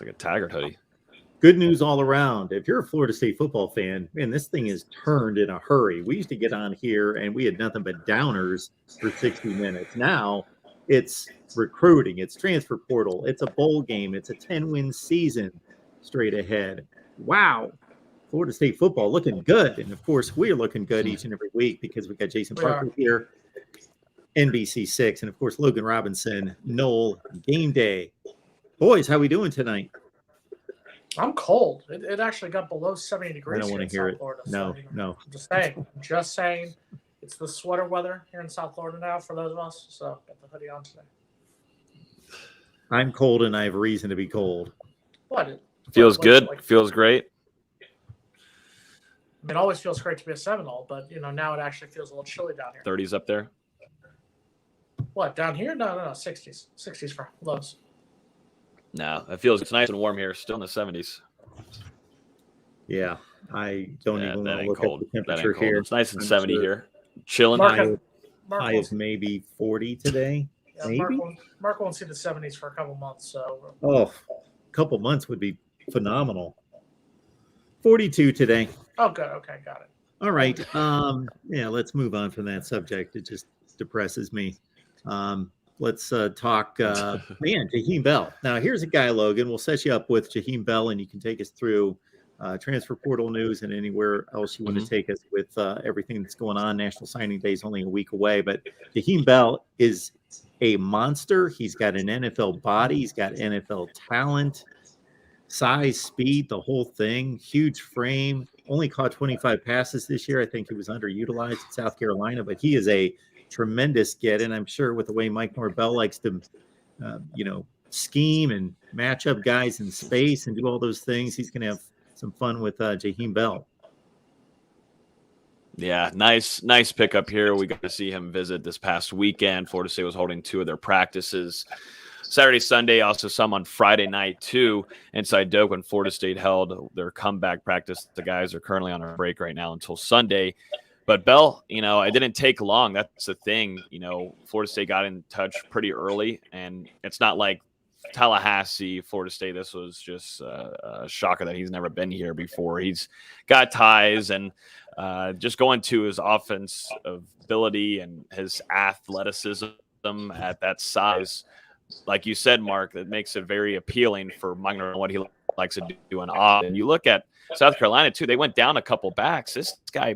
like a Taggart hoodie. Good news all around. If you're a Florida State football fan, man, this thing is turned in a hurry. We used to get on here and we had nothing but downers for 60 minutes. Now it's recruiting, it's transfer portal, it's a bowl game, it's a 10-win season straight ahead. Wow. Florida State football looking good. And of course, we're looking good each and every week because we got Jason Parker here, NBC6, and of course, Logan Robinson, Noel Game Day. Boys, how we doing tonight? I'm cold. It actually got below 70 degrees. I don't want to hear it. Florida, no, so, no. Just saying. It's the sweater weather here in South Florida now for those of us. So got the hoodie on today. I'm cold and I have reason to be cold. What? Feels good. Feels great. I mean, it always feels great to be a Seminole, but now it actually feels a little chilly down here. 30s up there. What, down here? No, 60s. 60s for lows. No, it's nice and warm here. Still in the 70s. Yeah, I don't even want to look cold. at the temperature here. It's nice and 70 here. Chilling. High of maybe 40 today. Yeah, maybe. Mark won't see the 70s for a couple months. So. Oh, a couple months would be phenomenal. 42 today. Oh, good. Okay, got it. All right. Yeah, let's move on from that subject. It just depresses me. Let's talk, Jaheim Bell. Now, here's a guy, Logan. We'll set you up with Jaheim Bell, and you can take us through transfer portal news and anywhere else you want to take us with everything that's going on. National Signing Day is only a week away, but Jaheim Bell is a monster. He's got an NFL body. He's got NFL talent, size, speed, the whole thing. Huge frame. Only caught 25 passes this year. I think he was underutilized at South Carolina, but he is a tremendous get, and I'm sure with the way Mike Norvell likes to, scheme and match up guys in space and do all those things, he's going to have some fun with Jaheim Bell. Yeah, nice pickup here. We got to see him visit this past weekend. Florida State was holding 2 of their practices, Saturday, Sunday, also some on Friday night too. Inside Doak when Florida State held their comeback practice. The guys are currently on a break right now until Sunday. But Bell, it didn't take long. That's the thing. Florida State got in touch pretty early, and it's not like Tallahassee, Florida State. This was just a shocker that he's never been here before. He's got ties, and just going to his offense ability and his athleticism at that size, like you said, Mark, that makes it very appealing for Mike and what he likes to do in off. And you look at South Carolina too; they went down a couple backs. This guy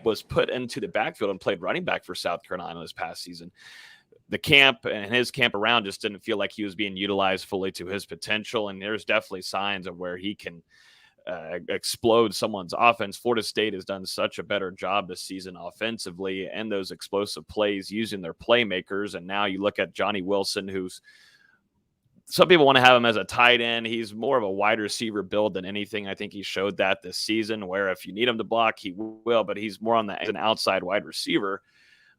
was put into the backfield and played running back for South Carolina this past season. The camp and his camp around just didn't feel like he was being utilized fully to his potential. And there's definitely signs of where he can explode someone's offense. Florida State has done such a better job this season offensively and those explosive plays using their playmakers. And now you look at Johnny Wilson, who's some people want to have him as a tight end. He's more of a wide receiver build than anything. I think he showed that this season, where if you need him to block, he will, but he's more as an outside wide receiver.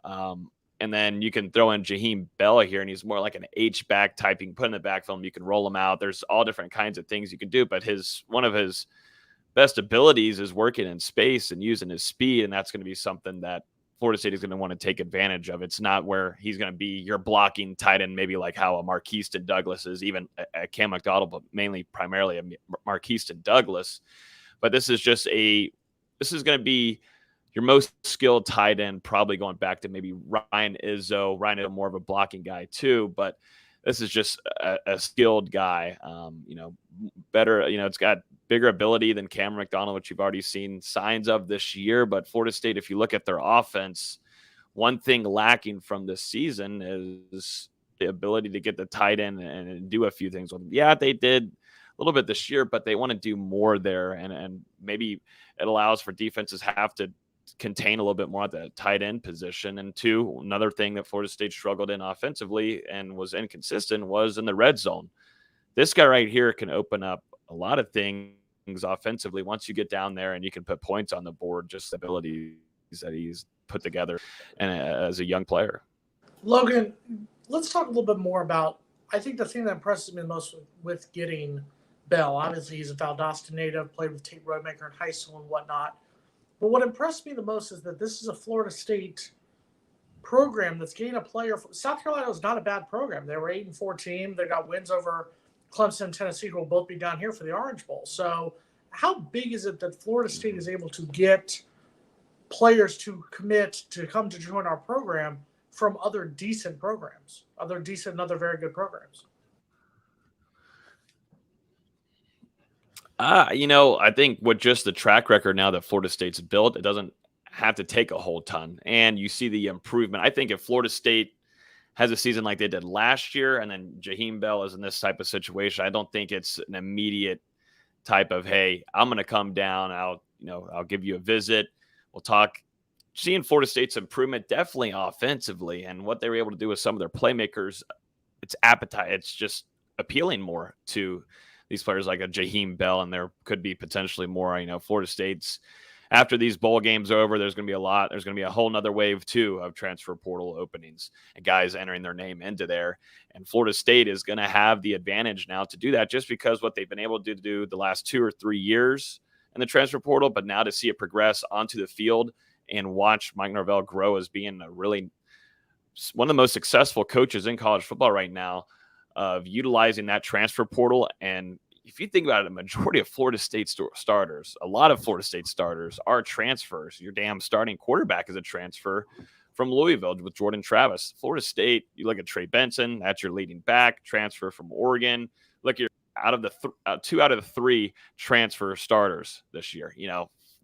And then you can throw in Jaheim Bell here, and he's more like an H-back type. You can put in the backfield, you can roll him out. There's all different kinds of things you can do, but one of his best abilities is working in space and using his speed, and that's going to be something that Florida State is going to want to take advantage of. It's not where he's going to be your blocking tight end, maybe like how a Marquiston Douglas is, even a Cam McDonald, but primarily a Marquiston Douglas. But this is going to be your most skilled tight end, probably going back to maybe Ryan Izzo. Ryan is more of a blocking guy too, but this is just a skilled guy. Better, it's got bigger ability than Cam McDonald, which you've already seen signs of this year. But Florida State, if you look at their offense, one thing lacking from this season is the ability to get the tight end and do a few things with them. Yeah, they did a little bit this year, but they want to do more there. And maybe it allows for defenses have to contain a little bit more at the tight end position. And two, another thing that Florida State struggled in offensively and was inconsistent was in the red zone. This guy right here can open up a lot of things offensively once you get down there and you can put points on the board, just the abilities that he's put together and as a young player. Logan, let's talk a little bit more about, I think the thing that impresses me the most with getting Bell, obviously he's a Valdosta native, played with Tate Rodemaker in high school and whatnot. But what impressed me the most is that this is a Florida State program that's getting a player. South Carolina was not a bad program. They were 8-4 team. They got wins over Clemson and Tennessee, who will both be down here for the Orange Bowl. So how big is it that Florida State is able to get players to commit to come to join our program from other decent programs, other very good programs? I think with just the track record now that Florida State's built, it doesn't have to take a whole ton. And you see the improvement. I think if Florida State has a season like they did last year, and then Jaheim Bell is in this type of situation, I don't think it's an immediate type of, hey, I'm going to come down. I'll give you a visit. We'll talk. Seeing Florida State's improvement, definitely offensively, and what they were able to do with some of their playmakers, it's appetite. It's just appealing more to these players like a Jaheim Bell, and there could be potentially more. Florida State's, after these bowl games are over, there's going to be a lot. There's going to be a whole nother wave, too, of transfer portal openings and guys entering their name into there. And Florida State is going to have the advantage now to do that just because what they've been able to do the last 2 or 3 years in the transfer portal, but now to see it progress onto the field and watch Mike Norvell grow as being one of the most successful coaches in college football right now of utilizing that transfer portal. And if you think about it, a majority of Florida State starters, a lot of Florida State starters are transfers. Your damn starting quarterback is a transfer from Louisville with Jordan Travis. Florida State, you look at Trey Benson, that's your leading back, transfer from Oregon. Look, you're out of the 2 out of the 3 transfer starters this year,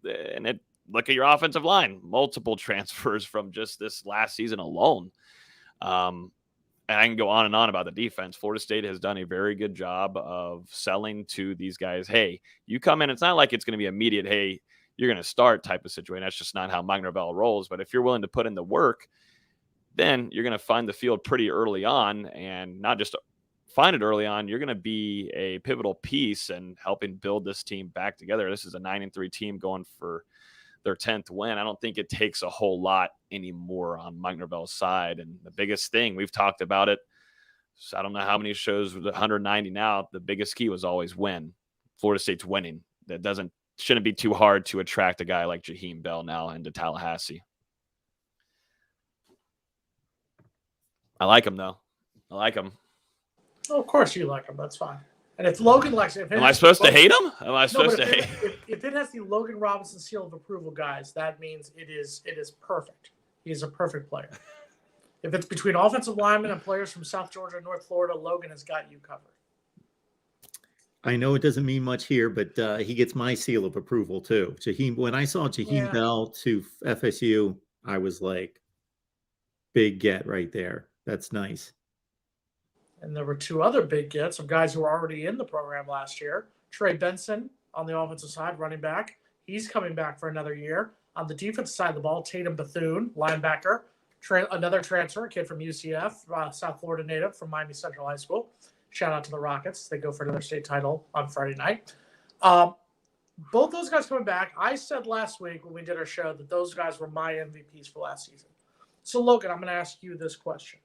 and look at your offensive line, multiple transfers from just this last season alone. And I can go on and on about the defense. Florida State has done a very good job of selling to these guys. Hey, you come in. It's not like it's going to be immediate, hey, you're going to start type of situation. That's just not how Mike Norvell rolls. But if you're willing to put in the work, then you're going to find the field pretty early on. And not just find it early on, you're going to be a pivotal piece in helping build this team back together. This is a 9-3 team going for their 10th win. I don't think it takes a whole lot anymore on Mike Norvell's side. And the biggest thing, we've talked about it, so I don't know how many shows, 190 now, the biggest key was always win. Florida State's winning. That shouldn't be too hard to attract a guy like Jaheim Bell now into Tallahassee. I like him, though. I like him. Oh, of course you like him. That's fine. And if Logan likes it, am I supposed to hate him? Am I supposed to hate? If it has the Logan Robinson seal of approval, guys, that means it is perfect. He's a perfect player. If it's between offensive linemen and players from South Georgia and North Florida, Logan has got you covered. I know it doesn't mean much here, but he gets my seal of approval too. When I saw Jaheim Bell to FSU, I was like, big get right there. That's nice. And there were 2 other big gets of guys who were already in the program last year. Trey Benson on the offensive side, running back. He's coming back for another year. On the defensive side of the ball, Tatum Bethune, linebacker. Another transfer, a kid from UCF, South Florida native from Miami Central High School. Shout out to the Rockets. They go for another state title on Friday night. Both those guys coming back. I said last week when we did our show that those guys were my MVPs for last season. So, Logan, I'm going to ask you this question.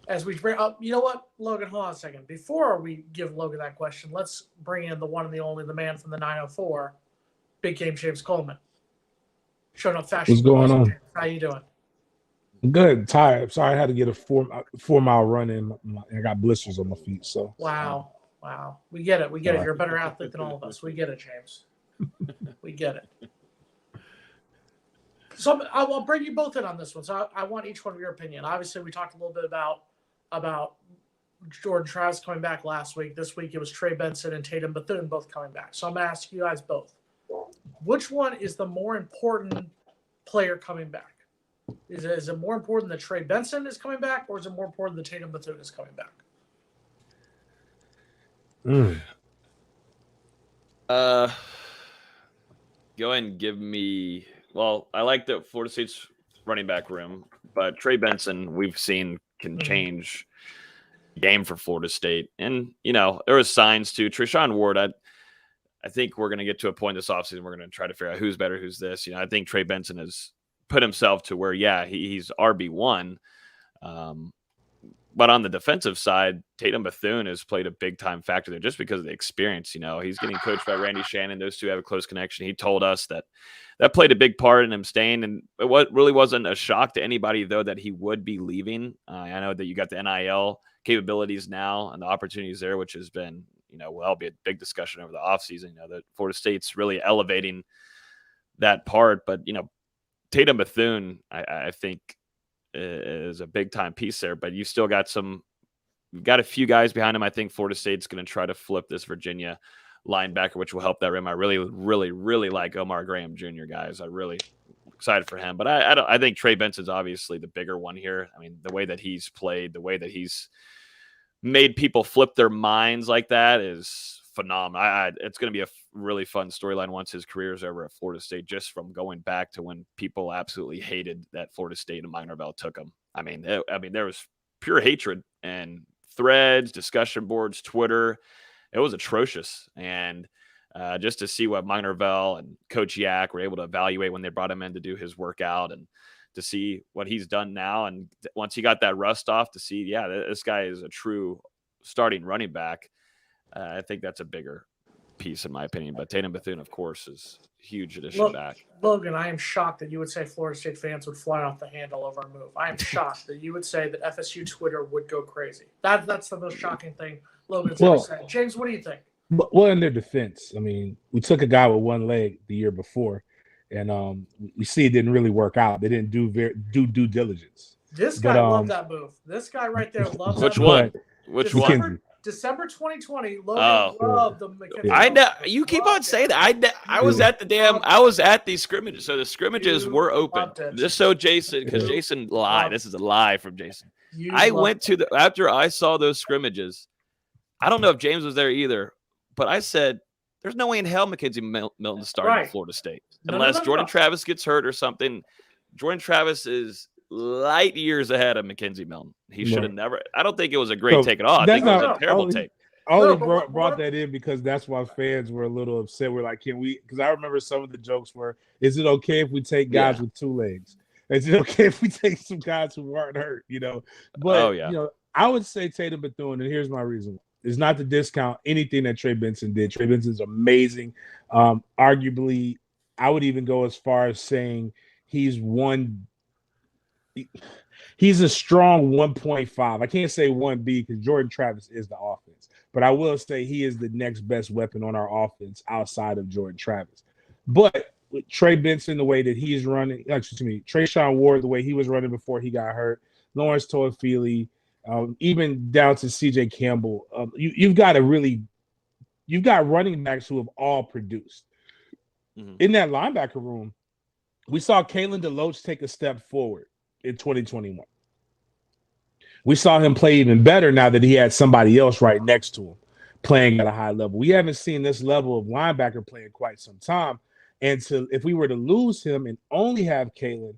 As we bring up, you know what, Logan, hold on a second. Before we give Logan that question, let's bring in the one and the only, the man from the 904, Big Game James Coleman. Showing up fashion. What's going on? How you doing? Good. Tired. Sorry, I had to get a 4-mile run in. I got blisters on my feet. So wow. We get it. You're a better athlete than all of us. We get it, James. We get it. So I'll bring you both in on this one. So I want each one of your opinion. Obviously, we talked a little bit about Jordan Travis coming back last week. This week it was Trey Benson and Tatum Bethune both coming back. So I'm going to ask you guys both. Which one is the more important player coming back? Is it more important that Trey Benson is coming back, or is it more important that Tatum Bethune is coming back? Go ahead and give me. Well, I like the Florida State's running back room, but Trey Benson we've seen can change the game for Florida State, and there was signs to Treshaun Ward. I think we're going to get to a point this offseason we're going to try to figure out who's better, who's this. I think Trey Benson has put himself to where, he's RB1. But on the defensive side, Tatum Bethune has played a big time factor there just because of the experience. He's getting coached by Randy Shannon. Those two have a close connection. He told us that played a big part in him staying. And it really wasn't a shock to anybody, though, that he would be leaving. I know that you got the NIL capabilities now and the opportunities there, which has been, will be a big discussion over the offseason. That Florida State's really elevating that part. But, Tatum Bethune, I think, is a big time piece there, but you still got you've got a few guys behind him. I think Florida State's going to try to flip this Virginia linebacker, which will help that rim. I really, really, really like Omar Graham Jr. guys. I really excited for him, but I think Trey Benson's obviously the bigger one here. I mean, the way that he's played, the way that he's made people flip their minds like that is phenomenal. It's going to be a really fun storyline once his career is over at Florida State, just from going back to when people absolutely hated that Florida State and Minor Bell took him. I mean, there was pure hatred and threads, discussion boards, Twitter. It was atrocious. And just to see what Minor Bell and Coach Yak were able to evaluate when they brought him in to do his workout, and to see what he's done now. And once he got that rust off, to see, this guy is a true starting running back. I think that's a bigger piece, in my opinion. But Tatum Bethune, of course, is a huge addition back. Logan, I am shocked that you would say Florida State fans would fly off the handle over a move. I am shocked that you would say that FSU Twitter would go crazy. That's the most shocking thing Logan's ever said. James, what do you think? Well, in their defense, I mean, we took a guy with one leg the year before, and we see it didn't really work out. They didn't do due diligence. This guy loved that move. This guy right there loves that move. Which one? December 2020, Logan loved the McKenzie. I know you keep on saying that. I was at these scrimmages, so the scrimmages were open. Just so Jason, because Jason lied. This is a lie from Jason. I went to after I saw those scrimmages. I don't know if James was there either, but I said, "There's no way in hell McKenzie Milton's starting at Florida State unless Jordan Travis gets hurt or something." Jordan Travis is light years ahead of McKenzie Milton. He should have never. I don't think it was a great take at all. I think it was a terrible take. I only brought that in because that's why fans were a little upset. We're like, can we? Because I remember some of the jokes were, "Is it okay if we take guys with two legs? Is it okay if we take some guys who aren't hurt?" But I would say Tatum Bethune, and here's my reason: is not to discount anything that Trey Benson did. Trey Benson's amazing. Arguably, I would even go as far as saying he's a strong 1.5. I can't say 1B because Jordan Travis is the offense, but I will say he is the next best weapon on our offense outside of Jordan Travis. But with Trey Benson, the way that he's running, Trayshawn Ward, the way he was running before he got hurt, Lawrence Toafili, even down to CJ Campbell, you've got running backs who have all produced. Mm-hmm. In that linebacker room, we saw Kalen DeLoach take a step forward in 2021. We saw him play even better now that he had somebody else right next to him playing at a high level. We haven't seen this level of linebacker play in quite some time. And if we were to lose him and only have Kalen,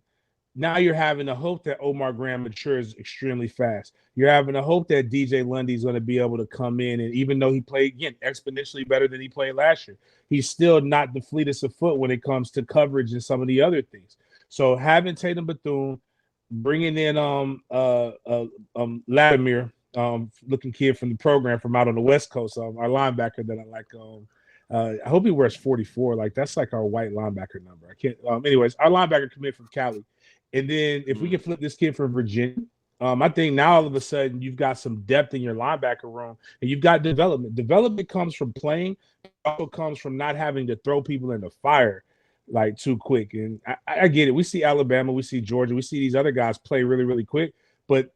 now you're having to hope that Omar Graham matures extremely fast. You're having to hope that DJ Lundy is going to be able to come in. And even though he played, again, exponentially better than he played last year, he's still not the fleetest of foot when it comes to coverage and some of the other things. So having Tatum Bethune, bringing in Latimer, looking kid from the program from out on the West Coast, our linebacker that I like. I hope he wears 44. Like that's like our white linebacker number. I can't. Anyways, our linebacker commit from Cali, and then if we can flip this kid from Virginia, I think now all of a sudden you've got some depth in your linebacker room, and you've got development. Development comes from playing, also comes from not having to throw people in the fire like too quick. And I get it. We see Alabama, we see Georgia, we see these other guys play really, really quick, but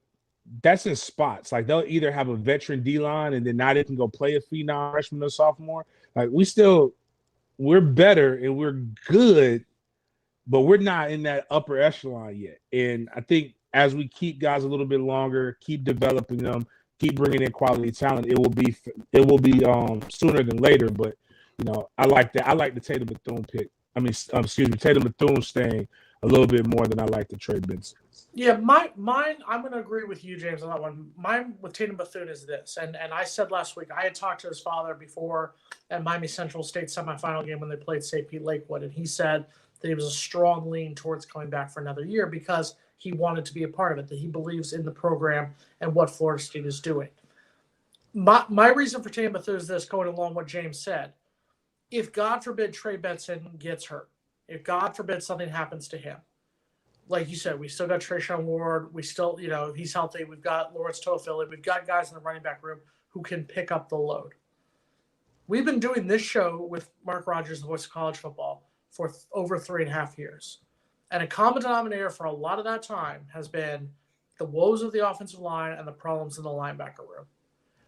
that's in spots. Like they'll either have a veteran D-line and then now they can go play a phenom freshman or sophomore. Like we're better and we're good, but we're not in that upper echelon yet. And I think as we keep guys a little bit longer, keep developing them, keep bringing in quality talent, it will be sooner than later. But I like that. I like the Tatum Bethune pick. Tatum Bethune staying a little bit more than I like the Trey Benson. Yeah, mine. I'm going to agree with you, James, on that one. Mine with Tatum Bethune is this, and I said last week I had talked to his father before at Miami Central State semifinal game when they played St. Pete Lakewood, and he said that he was a strong lean towards coming back for another year because he wanted to be a part of it, that he believes in the program and what Florida State is doing. My reason for Tatum Bethune is this, going along what James said. If, God forbid, Trey Benson gets hurt, if, God forbid, something happens to him, like you said, we still got Trayshawn Ward. We still, he's healthy. We've got Lawrence Toafili. We've got guys in the running back room who can pick up the load. We've been doing this show with Mark Rogers, the voice of college football, for over 3.5 years. And a common denominator for a lot of that time has been the woes of the offensive line and the problems in the linebacker room.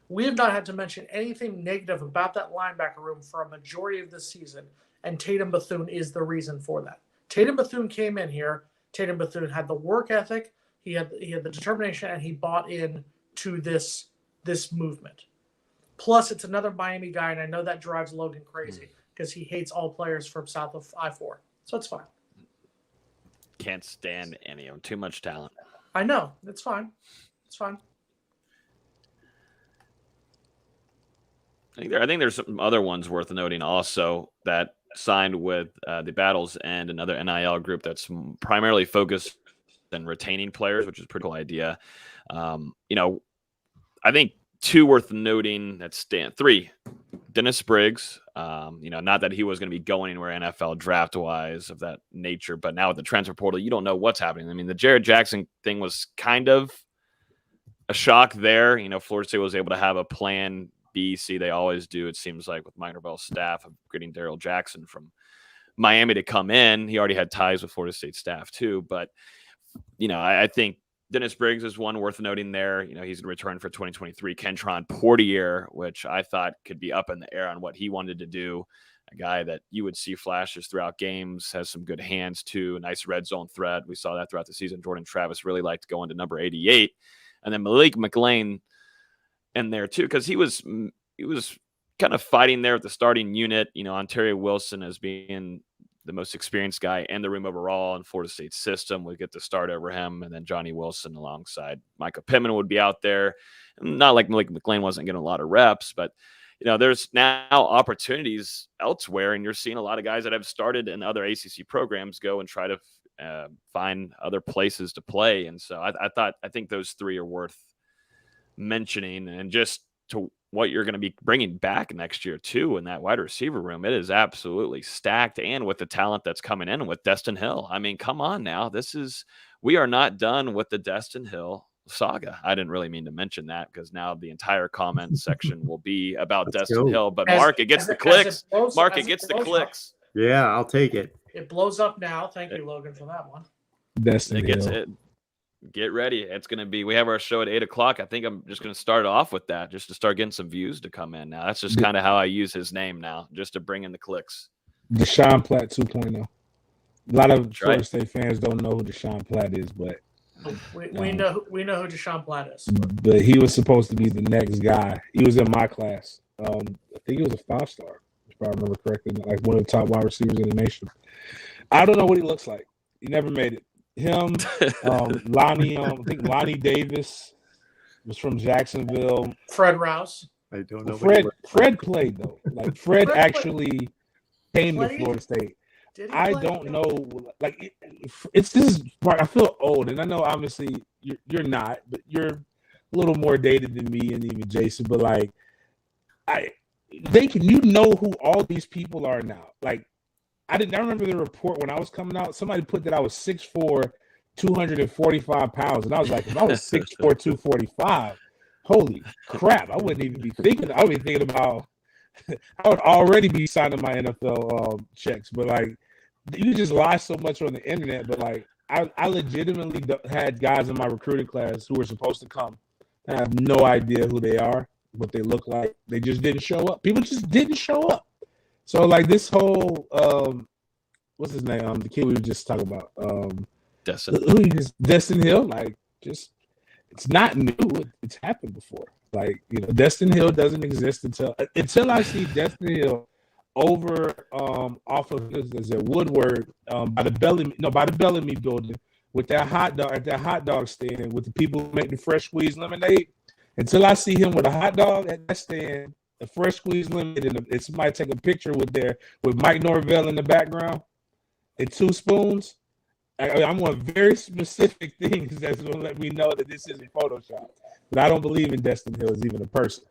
We have not had to mention anything negative about that linebacker room for a majority of this season, and Tatum Bethune is the reason for that. Tatum Bethune came in here. Tatum Bethune had the work ethic, he had the determination, and he bought in to this movement. Plus, it's another Miami guy, and I know that drives Logan crazy because he hates all players from south of I-4. So it's fine. Can't stand any of them. Too much talent. I know. It's fine. It's fine. I think there's some other ones worth noting also that signed with the Battles and another NIL group that's primarily focused on retaining players, which is a pretty cool idea. I think two worth noting that three. Dennis Briggs, not that he was going to be going anywhere NFL draft wise of that nature, but now with the transfer portal, you don't know what's happening. I mean, the Jared Jackson thing was kind of a shock there. Florida State was able to have a plan B, C. They always do, it seems like, with Mike Norvell's staff of getting Daryl Jackson from Miami to come in. He already had ties with Florida State staff too, but I think Dennis Briggs is one worth noting there. He's in return for 2023. Kentron Portier, which I thought could be up in the air on what he wanted to do. A guy that you would see flashes throughout games, has some good hands too, a nice red zone threat. We saw that throughout the season. Jordan Travis really liked going to number 88. And then Malik McLean in there too, because he was kind of fighting there at the starting unit. Ontario Wilson as being the most experienced guy in the room overall in Florida State system would get to start over him. And then Johnny Wilson alongside Micah Pittman would be out there. Not like Malik McLean wasn't getting a lot of reps, but there's now opportunities elsewhere. And you're seeing a lot of guys that have started in other ACC programs go and try to find other places to play. And so I think those three are worth mentioning. And just to what you're going to be bringing back next year too in that wide receiver room, it is absolutely stacked. And with the talent that's coming in with Destin Hill, I mean, come on now, we are not done with the Destin Hill saga. I didn't really mean to mention that because now the entire comment section will be about Destin Hill, but Mark, it gets the clicks. Mark, it gets the clicks. Yeah, I'll take it. It blows up now. Thank you, Logan, for that one. Destin It gets Hill. it. Get ready. It's going to be, we have our show at 8:00. I think I'm just going to start off with that just to start getting some views to come in now. That's just kind of how I use his name now, just to bring in the clicks. Deshaun Platt 2.0. A lot of Florida State fans don't know who Deshaun Platt is, but we know who Deshaun Platt is. But he was supposed to be the next guy. He was in my class. I think he was a 5-star, if I remember correctly, like one of the top wide receivers in the nation. I don't know what he looks like. He never made it. Him, Lonnie, I think Lonnie Davis was from Jacksonville. Fred Rouse. I don't know. Fred played though. Like Fred actually came to Florida State. I don't know. Like this is. I feel old, and I know obviously you're not, but you're a little more dated than me and even Jason. But like, you know who all these people are now. Like. I remember the report when I was coming out. Somebody put that I was 6'4", 245 pounds. And I was like, if I was 6'4", 245, holy crap, I wouldn't even be thinking. I would be thinking about I would already be signing my NFL checks. But, like, you just lie so much on the internet. But, like, I legitimately had guys in my recruiting class who were supposed to come. I have no idea who they are, what they look like. They just didn't show up. People just didn't show up. So, like, this whole, what's his name? The kid we were just talking about. Destin Hill. Like, just, it's not new. It's happened before. Like, Destin Hill doesn't exist until I see Destin Hill over off of Woodward by the Bellamy building with that hot dog at that hot dog stand with the people who make the fresh squeezed lemonade. Until I see him with a hot dog at that stand. The fresh squeeze lemonade, and somebody take a picture with Mike Norvell in the background and 2 spoons. I want very specific things that's going to let me know that this isn't Photoshop. But I don't believe in Destin Hill as even a person.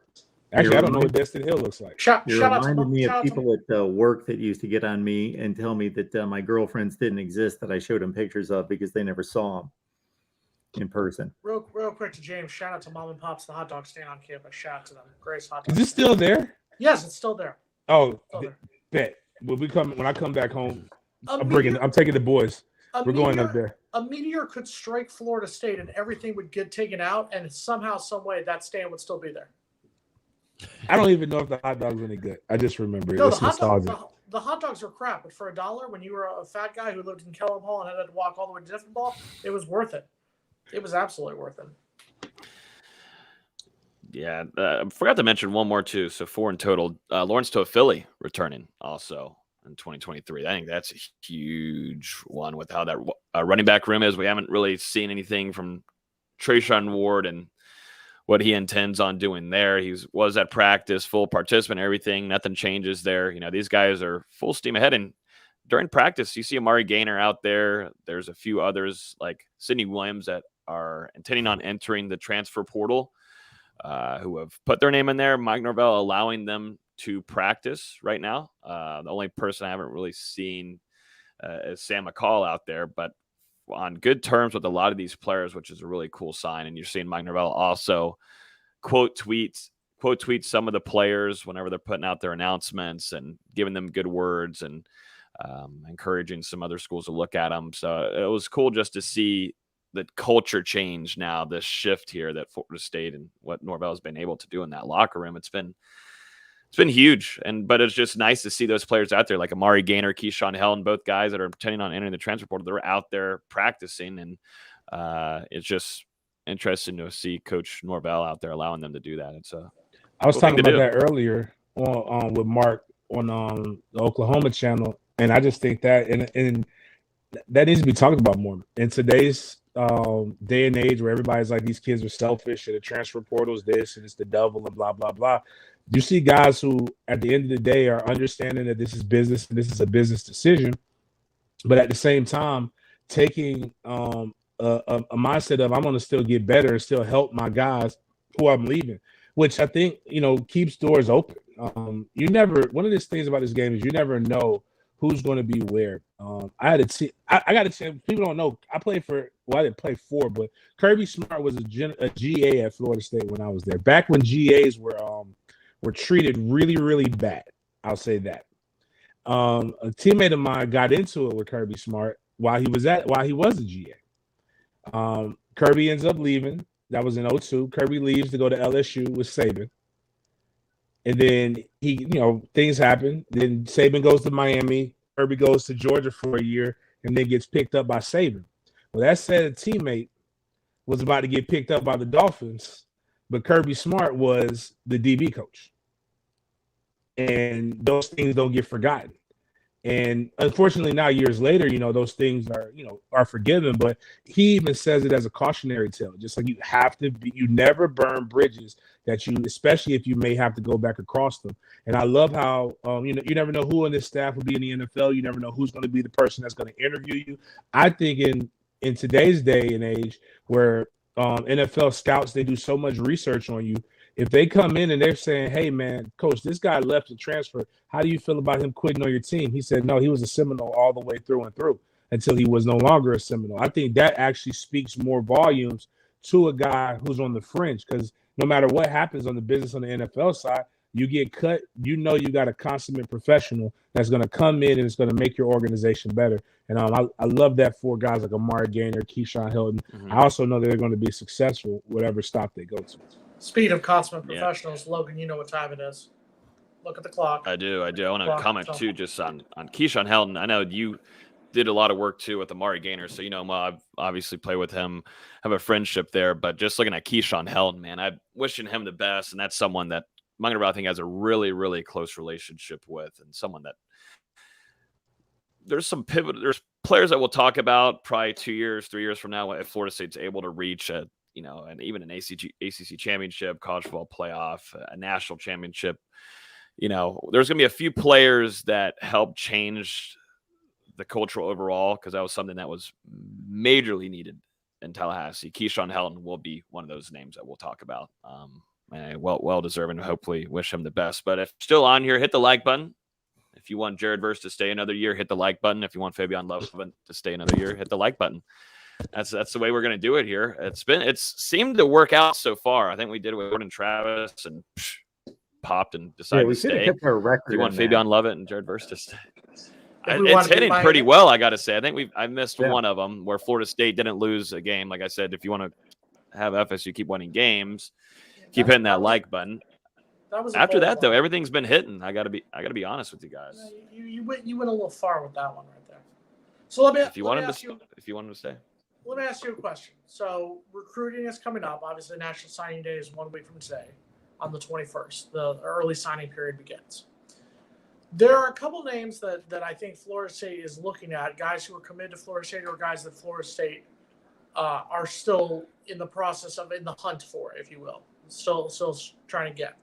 Actually, I don't know what Destin Hill looks like. You reminded me of people at work that used to get on me and tell me that my girlfriends didn't exist that I showed them pictures of because they never saw them in person. Real quick to James, shout out to Mom and Pop's, the hot dog stand on campus. Shout out to them. Grace hot dog. Is this still there? Yes, it's still there. Oh, Still there. bet. When I come back home, I'm taking the boys. We're going up there. A meteor could strike Florida State and everything would get taken out, and somehow, some way, that stand would still be there. I don't even know if the hot dog's any good. I just remember it. No, It's nostalgia. the hot dogs were crap, but for $1, when you were a fat guy who lived in Kellam Hall and had to walk all the way to Diffin Ball, it was worth it. It was absolutely worth it. Yeah, I forgot to mention one more too. So 4 in total. Lawrence Toafili returning also in 2023. I think that's a huge one with how that running back room is. We haven't really seen anything from Trayshawn Ward and what he intends on doing there. He was at practice, full participant, everything. Nothing changes there. You know, these guys are full steam ahead. And during practice, you see Amari Gaynor out there. There's a few others like Sidney Williams that are intending on entering the transfer portal, who have put their name in there. Mike Norvell allowing them to practice right now. The only person I haven't really seen is Sam McCall out there, but on good terms with a lot of these players, which is a really cool sign. And you're seeing Mike Norvell also quote tweet some of the players whenever they're putting out their announcements and giving them good words and encouraging some other schools to look at them. So it was cool just to see the culture change now, this shift here that Florida State and what Norvell has been able to do in that locker room. It's been huge. But it's just nice to see those players out there like Amari Gaynor, Keyshawn Helen, both guys that are intending on entering the transfer portal. They're out there practicing, and it's just interesting to see Coach Norvell out there allowing them to do that. I was talking about that earlier with Mark on the Oklahoma channel, and I just think that and that needs to be talked about more in today's day and age where everybody's like these kids are selfish and the transfer portal is this and it's the devil and blah blah blah. You see guys who at the end of the day are understanding that this is business and this is a business decision, but at the same time taking a mindset of I'm going to still get better and still help my guys who I'm leaving, which I think keeps doors open. You never, one of these things about this game is you never know who's going to be where. I got a chance. People don't know. I didn't play for, but Kirby Smart was a GA at Florida State when I was there. Back when GAs were treated really, really bad. I'll say that. A teammate of mine got into it with Kirby Smart while he was a GA. Kirby ends up leaving. That was in 2002. Kirby leaves to go to LSU with Saban. And then things happen. Then Saban goes to Miami. Kirby goes to Georgia for a year and then gets picked up by Saban. Well, that said, a teammate was about to get picked up by the Dolphins, but Kirby Smart was the DB coach. And those things don't get forgotten. And unfortunately, now years later, those things are forgiven. But he even says it as a cautionary tale, just like you never burn bridges especially if you may have to go back across them. And I love how you never know who in this staff will be in the NFL. You never know who's going to be the person that's going to interview you. I think in today's day and age, where NFL scouts, they do so much research on you. If they come in and they're saying, hey, man, coach, this guy left to transfer. How do you feel about him quitting on your team? He said, no, he was a Seminole all the way through and through until he was no longer a Seminole. I think that actually speaks more volumes to a guy who's on the fringe, because no matter what happens on the business on the NFL side, you get cut, you got a consummate professional that's going to come in and it's going to make your organization better. And I love that for guys like Amari Gaynor, Keyshawn Hilton. Mm-hmm. I also know that they're going to be successful whatever stop they go to. Speed of consummate professionals, Logan, you know what time it is. Look at the clock. I do. I want to comment too, just on Keyshawn Helton. I know you did a lot of work too with Amari Gaynor, so I've obviously played with him, have a friendship there. But just looking at Keyshawn Helton, man, I'm wishing him the best, and that's someone that Mike Norvell, I think, has a really, really close relationship with, and someone that there's players that we'll talk about probably 2 years, 3 years from now if Florida State's able to reach and even an ACC championship, college football playoff, a national championship. There's going to be a few players that help change the cultural overall, because that was something that was majorly needed in Tallahassee. Keyshawn Helton will be one of those names that we'll talk about. And well deserved, and hopefully wish him the best. But if you're still on here, hit the like button. If you want Jared Verse to stay another year, hit the like button. If you want Fabian Love to stay another year, hit the like button. That's the way we're going to do it here. It's seemed to work out so far. I think we did it with Jordan Travis and popped and decided to stay. Hit our record. If you want Fabian Lovett and Jared Verse to stay. If It's hitting pretty well, I got to say. I think I missed Yeah. one of them where Florida State didn't lose a game. Like I said, if you want to have FSU keep winning games, keep hitting that like button. After that, though, everything's been hitting. I gotta be honest with you guys. You went a little far with that one right there. So let me If you want him to stay. Let me ask you a question. So recruiting is coming up. Obviously, National Signing Day is 1 week from today, on the 21st. The early signing period begins. There are a couple names that I think Florida State is looking at, guys who are committed to Florida State or guys that Florida State are still in the process of, in the hunt for, if you will, still trying to get.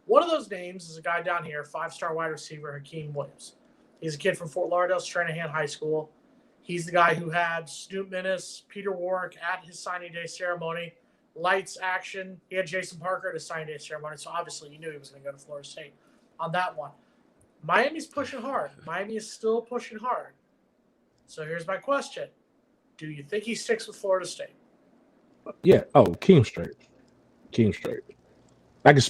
One of those names is a guy down here, 5-star wide receiver, Hakeem Williams. He's a kid from Fort Lauderdale, Stranahan High School. He's the guy who had Snoop Minnis, Peter Warwick at his signing day ceremony. Lights, action. He had Jason Parker at his signing day ceremony, so obviously you knew he was going to go to Florida State on that one. Miami's pushing hard. Miami is still pushing hard. So here's my question. Do you think he sticks with Florida State? Yeah. Oh, Keem straight. I can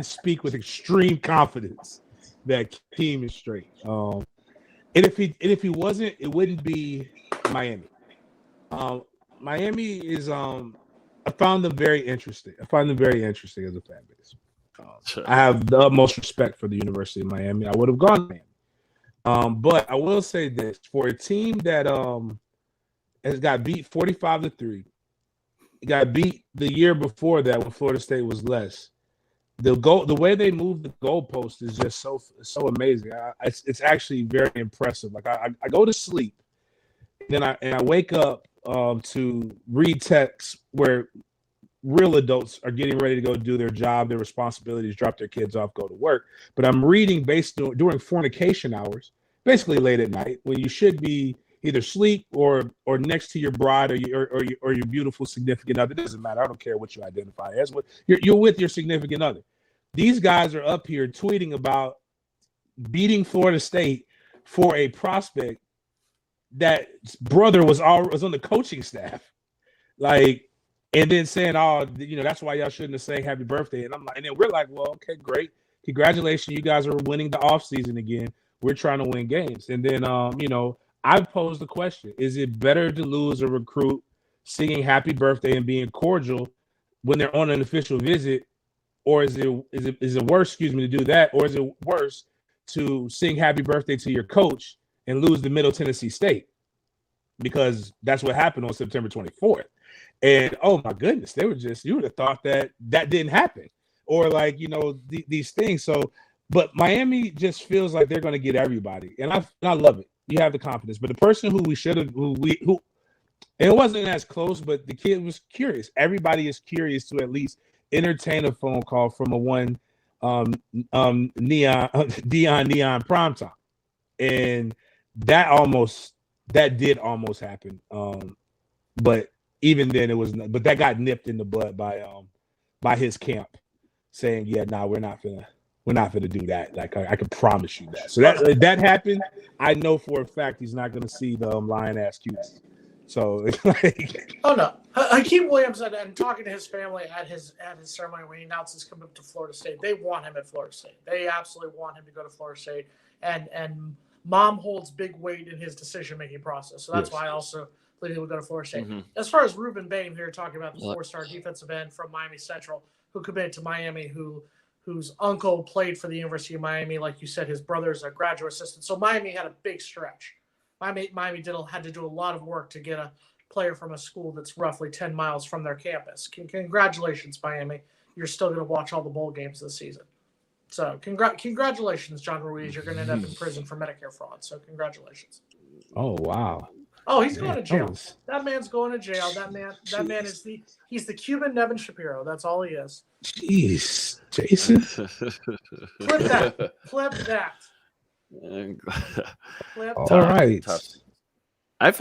speak with extreme confidence that Keem is straight. And if he wasn't, it wouldn't be Miami. Miami is I found them very interesting. I find them very interesting as a fan base. I have the utmost respect for the University of Miami. I would have gone to Miami. But I will say this, for a team that has got beat 45-3, got beat the year before that when Florida State was less. The way they move the goalpost is just so amazing. It's actually very impressive. Like I go to sleep, and I wake up to read texts where real adults are getting ready to go do their job, their responsibilities, drop their kids off, go to work. But I'm reading during fornication hours, basically late at night, when you should be either sleep or next to your bride or your beautiful significant other. It doesn't matter. I don't care what you identify as. You're with your significant other. These guys are up here tweeting about beating Florida State for a prospect that brother was on the coaching staff. Like, and then saying, oh, that's why y'all shouldn't have sang happy birthday. And I'm like, and then we're like, well, okay, great. Congratulations. You guys are winning the offseason again. We're trying to win games. And then, I posed the question: is it better to lose a recruit singing "Happy Birthday" and being cordial when they're on an official visit, or is it worse? To do that, or is it worse to sing "Happy Birthday" to your coach and lose to Middle Tennessee State? Because that's what happened on September 24th. And oh my goodness, you would have thought that didn't happen, or these things. So, but Miami just feels like they're going to get everybody, and I love it. You have the confidence, but the person who and it wasn't as close, but the kid was curious. Everybody is curious to at least entertain a phone call from a one Dion primetime, and that did almost happen. But even then, but that got nipped in the bud by his camp, saying, "Yeah, no, we're not gonna do that. Like I can promise you that." So that happened. I know for a fact he's not gonna see the lion ass cuties. So oh no, Hakeem Williams and talking to his family at his ceremony when he announced his commitment to Florida State, they want him at Florida State. They absolutely want him to go to Florida State, and mom holds big weight in his decision making process. So that's why I also believe he would go to Florida State. Mm-hmm. As far as Ruben Bain here, talking about the 4-star defensive end from Miami Central who committed to Miami, whose uncle played for the University of Miami. Like you said, his brother's a graduate assistant. So Miami had a big stretch. Miami had to do a lot of work to get a player from a school that's roughly 10 miles from their campus. Congratulations, Miami. You're still going to watch all the bowl games this season. So congratulations, John Ruiz. You're going to end up in prison for Medicare fraud. So congratulations. Oh, wow. Oh, he's going to jail. That man's going to jail. That man is he's the Cuban Nevin Shapiro. That's all he is. Jeez, Jason. Flip that. Flip. All right. Tough. I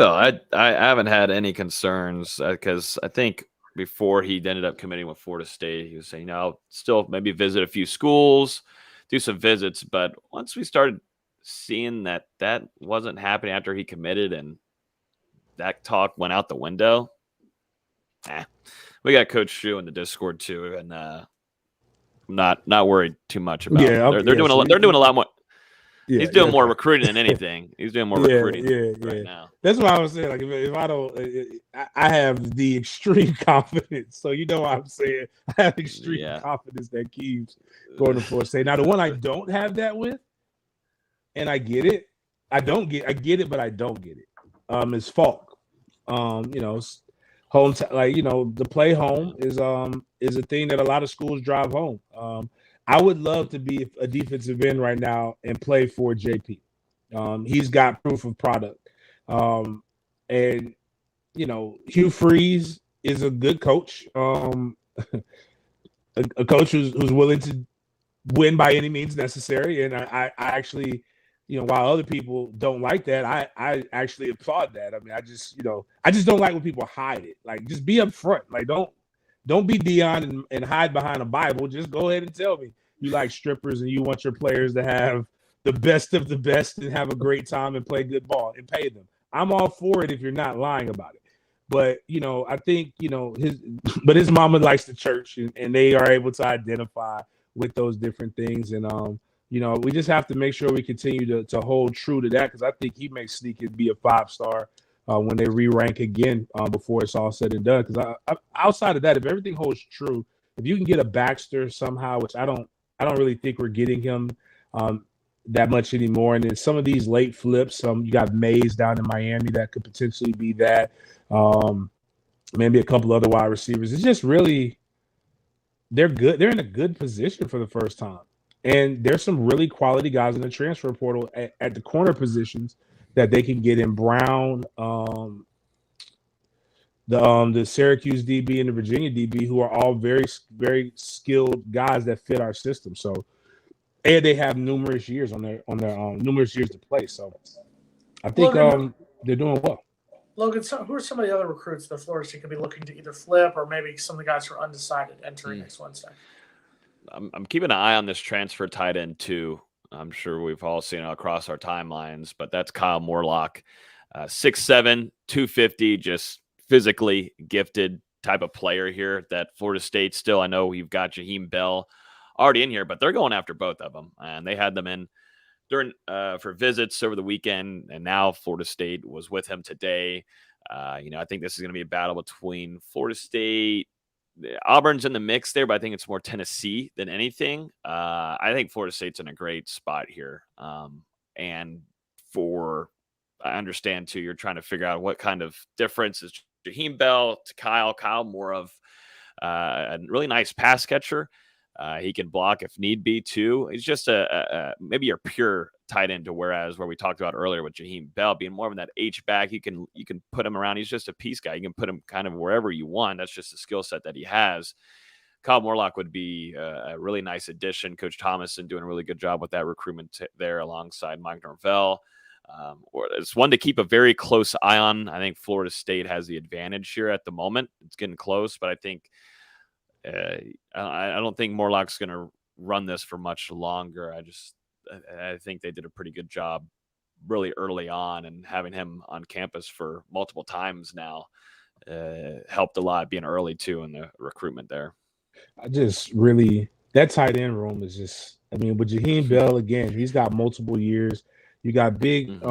haven't had any concerns because I think before he ended up committing with Florida State, he was saying, I'll still maybe visit a few schools, do some visits. But once we started seeing that wasn't happening after he committed and that talk went out the window, we got Coach Shu in the Discord too, and I'm not worried too much about. Yeah, they're doing a lot more. Yeah, He's doing more recruiting than anything. He's doing more recruiting right now. That's what I was saying. Like, if I don't, I have the extreme confidence. So you know what I'm saying. I have extreme confidence that Keeves going to Florida State. Now, the one I don't have that with, and I get it. I get it, but I don't get it. Is Falk. Home the play home is a thing that a lot of schools drive home. I would love to be a defensive end right now and play for JP. He's got proof of product. And Hugh Freeze is a good coach. A coach who's willing to win by any means necessary. And I actually, while other people don't like that, I actually applaud that. I mean, I just don't like when people hide it. Like, just be upfront. Like, don't be Dion and hide behind a Bible. Just go ahead and tell me you like strippers and you want your players to have the best of the best and have a great time and play good ball and pay them. I'm all for it if you're not lying about it. But, I think, his mama likes the church and they are able to identify with those different things. And, we just have to make sure we continue to hold true to that, because I think he may sneak and be a 5-star when they re-rank again before it's all said and done. Because outside of that, if everything holds true, if you can get a Baxter somehow, which I don't really think we're getting him that much anymore. And then some of these late flips, you got Mays down in Miami that could potentially be that. Maybe a couple other wide receivers. It's just really, they're good. They're in a good position for the first time. And there's some really quality guys in the transfer portal at the corner positions that they can get in. Brown, the Syracuse DB and the Virginia DB, who are all very, very skilled guys that fit our system. So, and they have numerous years on their numerous years to play. So, I think they're doing well. Logan, who are some of the other recruits that Florida State could be looking to either flip, or maybe some of the guys who are undecided entering next Wednesday? I'm keeping an eye on this transfer tight end too. I'm sure we've all seen it across our timelines, but that's Kyle Morlock, 6'7", 250, just physically gifted type of player here that Florida State still. I know you've got Jaheim Bell already in here, but they're going after both of them, and they had them in during for visits over the weekend, and now Florida State was with him today. I think this is going to be a battle between Florida State. Auburn's in the mix there, but I think it's more Tennessee than anything. I think Florida State's in a great spot here. And I understand too, you're trying to figure out what kind of difference is Jaheim Bell to Kyle. Kyle more of a really nice pass catcher. He can block if need be too. He's just maybe your pure tight end, to where we talked about earlier with Jaheim Bell being more of that H-back. You can put him around. He's just a piece guy. You can put him kind of wherever you want. That's just the skill set that he has. Kyle Morlock would be a really nice addition. Coach Thomason doing a really good job with that recruitment there alongside Mike Norvell. It's one to keep a very close eye on. I think Florida State has the advantage here at the moment. It's getting close, but I think I don't think Morlock's going to run this for much longer. I think they did a pretty good job really early on, and having him on campus for multiple times now helped a lot, being early too in the recruitment there. That tight end room is just, with Jaheim Bell, again, he's got multiple years. You got big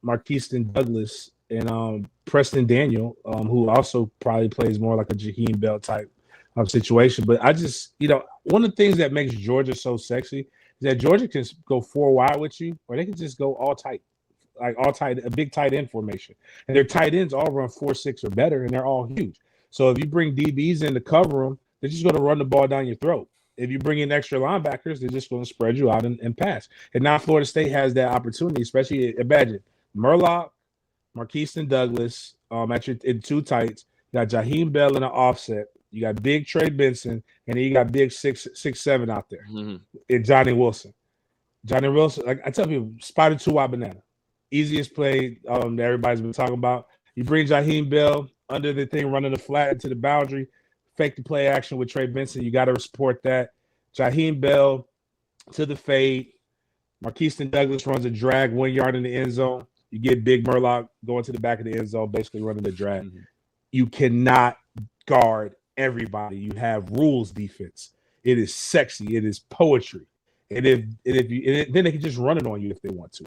Marquiston Douglas and Preston Daniel, who also probably plays more like a Jaheim Bell type of situation. But I just, one of the things that makes Georgia so sexy is that Georgia can go 4 wide with you, or they can just go all tight, a big tight end formation. And their tight ends all run 4.6 or better, and they're all huge. So if you bring DBs in to cover them, they're just going to run the ball down your throat. If you bring in extra linebackers, they're just going to spread you out and pass. And now Florida State has that opportunity, especially, imagine, Murlock, Marquiston Douglas in 2 tights. You got Jaheim Bell in an offset. You got big Trey Benson, and then you got big 6'7" out there, and Johnny Wilson. Johnny Wilson, like I tell people, spotted 2-wide banana. Easiest play that everybody's been talking about. You bring Jaheim Bell under the thing, running the flat into the boundary, fake the play action with Trey Benson. You got to support that. Jaheim Bell to the fade. Marqueston Douglas runs a drag 1 yard in the end zone. You get Big Murlock going to the back of the end zone, basically running the drag. Mm-hmm. You cannot guard everybody. You have rules defense. It is sexy. It is poetry. And then they can just run it on you if they want to.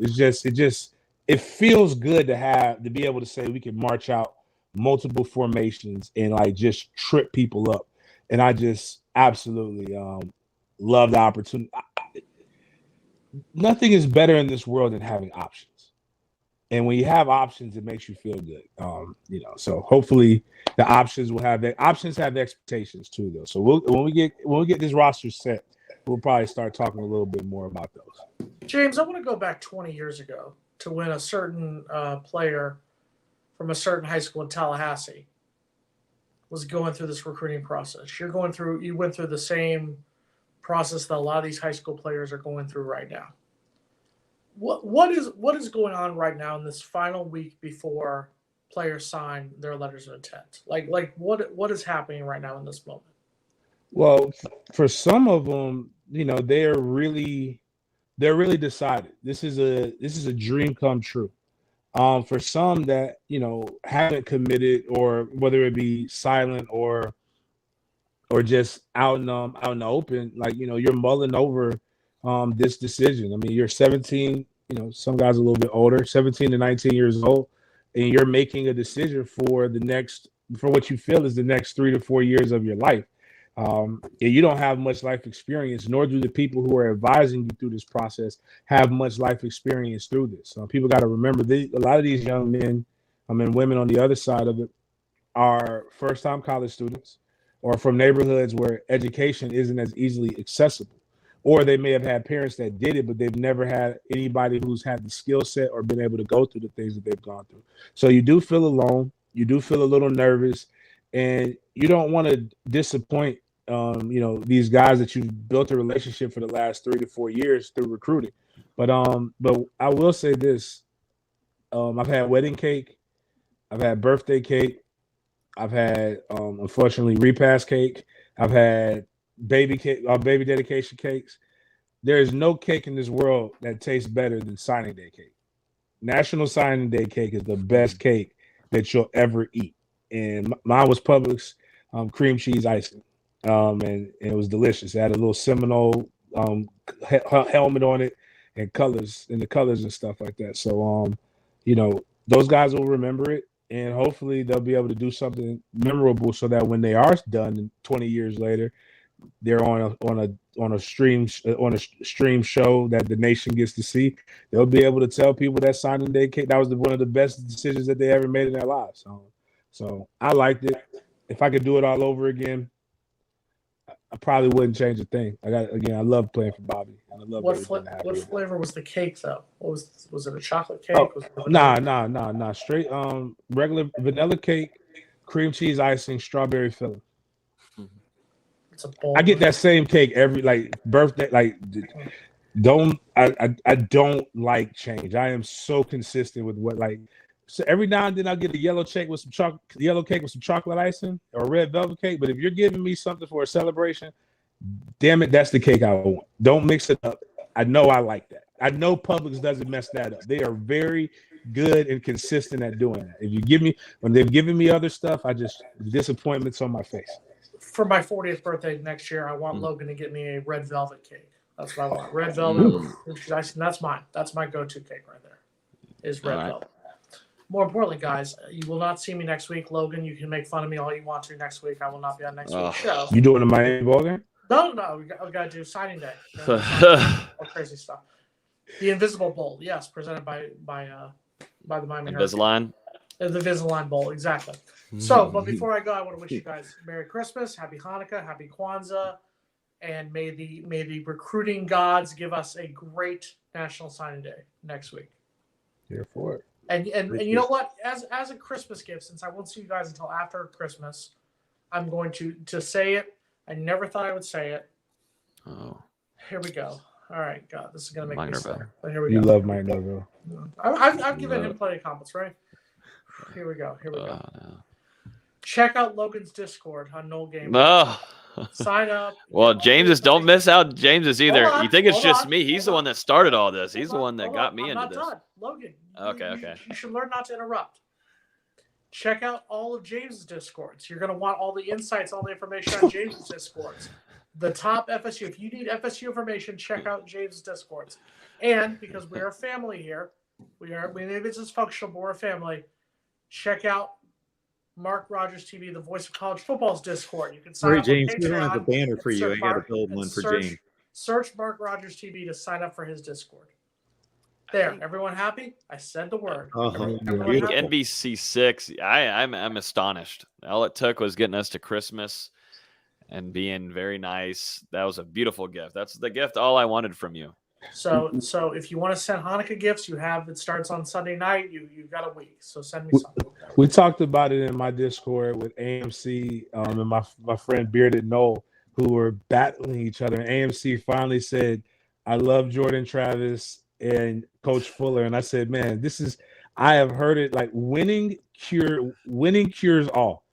It feels good to be able to say we can march out multiple formations and like just trip people up. And I just absolutely love the opportunity. Nothing is better in this world than having options. And when you have options, it makes you feel good. So hopefully the options have expectations too, though. So when we get this roster set, we'll probably start talking a little bit more about those. James, I want to go back 20 years ago to when a certain player from a certain high school in Tallahassee was going through this recruiting process. You went through the same process that a lot of these high school players are going through right now. What is going on right now in this final week before players sign their letters of intent? Like what is happening right now in this moment? Well, for some of them, they're really decided. This is a dream come true. For some that haven't committed, or whether it be silent or just out in the open, like you're mulling over this decision. I mean, you're 17. Some guys a little bit older, 17 to 19 years old, and you're making a decision for what you feel is the next 3 to 4 years of your life. And you don't have much life experience, nor do the people who are advising you through this process have much life experience through this. People got to remember a lot of these young men, and women on the other side of it, are first-time college students or from neighborhoods where education isn't as easily accessible. Or they may have had parents that did it, but they've never had anybody who's had the skill set or been able to go through the things that they've gone through. So you do feel alone. You do feel a little nervous, and you don't want to disappoint these guys that you've built a relationship for the last 3 to 4 years through recruiting. But I will say this. I've had wedding cake. I've had birthday cake. I've had, unfortunately, repast cake. I've had baby cake, baby dedication cakes. There is no cake in this world that tastes better than signing day cake. National Signing Day cake is the best cake that you'll ever eat. And mine was Publix cream cheese icing. And it was delicious. It had a little Seminole helmet on it and the colors and stuff like that. So, those guys will remember it, and hopefully they'll be able to do something memorable so that when they are done 20 years later, they're on a stream show that the nation gets to see. They'll be able to tell people that signing day cake, that was one of the best decisions that they ever made in their lives. So I liked it. If I could do it all over again, I probably wouldn't change a thing. I love playing for Bobby. And I love what flavor was the cake though? Was it a chocolate cake? Nah. Straight regular vanilla cake, cream cheese icing, strawberry filling. I get that same cake every birthday. I don't like change. I am so consistent with so every now and then I'll get a yellow cake with some chocolate icing or a red velvet cake. But if you're giving me something for a celebration, damn it, that's the cake I want. Don't mix it up. I know I like that. I know Publix doesn't mess that up. They are very good and consistent at doing that. When they've given me other stuff, disappointments on my face. For my 40th birthday next year, I want Logan to get me a red velvet cake. That's what I want. Red velvet. That's mine. That's my go-to cake right there. Is red velvet. More importantly, guys, you will not see me next week. Logan, you can make fun of me all you want to next week. I will not be on next week's show. You doing a Miami ball game? No. We got to do signing day. All crazy stuff. The Invisible Bowl, yes, presented by the Miami Invisalign. The Invisalign Bowl, exactly. So, but before I go, I want to wish you guys Merry Christmas, Happy Hanukkah, Happy Kwanzaa, and may the recruiting gods give us a great National Signing Day next week. Here for it. And you know what? As a Christmas gift, since I won't see you guys until after Christmas, I'm going to say it. I never thought I would say it. Oh. Here we go. All right, God, this is gonna make Mike me Norvell. sick. But here we You go. love Mike Norvell. I've given him plenty of comments, right? Here we go. Here we go. Check out Logan's Discord on Noel Game. No. Sign up. Well, James's, don't miss out James's either. Hold on, You think it's hold just on, me? He's the hold one that started all this. He's the Hold on, one that hold got on. me I'm into not this. done. Logan. Okay. You should learn not to interrupt. Check out all of James's Discords. You're going to want all the insights, all the information on James's Discords. The top FSU. If you need FSU information, check out James's Discords. And because we're a family here, we maybe it's dysfunctional, but we're a family. Check out MarkRogersTV, the voice of college football's Discord. You can sign Sorry, up James, on we don't have a Patreon. banner for you. I got to build one for James. Search MarkRogersTV to sign up for his Discord. There, everyone happy? I said the word. Oh, Everyone beautiful. happy? NBC6. I'm astonished. All it took was getting us to Christmas and being very nice. That was a beautiful gift. That's the gift all I wanted from you. So if you want to send Hanukkah gifts, it starts on Sunday night. You've got a week. So send me something. We talked about it in my Discord with AMC and my friend Bearded Noel, who were battling each other. And AMC finally said, I love Jordan Travis and Coach Fuller. And I said, man, I have heard it, like winning cures all.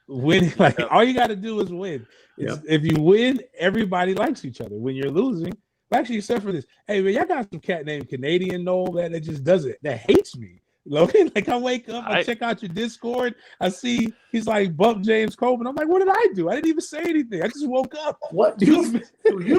Winning, like all you got to do is win. If you win, everybody likes each other. When you're losing, actually, except for this, hey man, y'all got some cat named Canadian Noel that just does it, that hates me. Logan, like I wake up, I check out your Discord, I see he's like bump James Coleman. I'm like, what did I do? I didn't even say anything. I just woke up. What you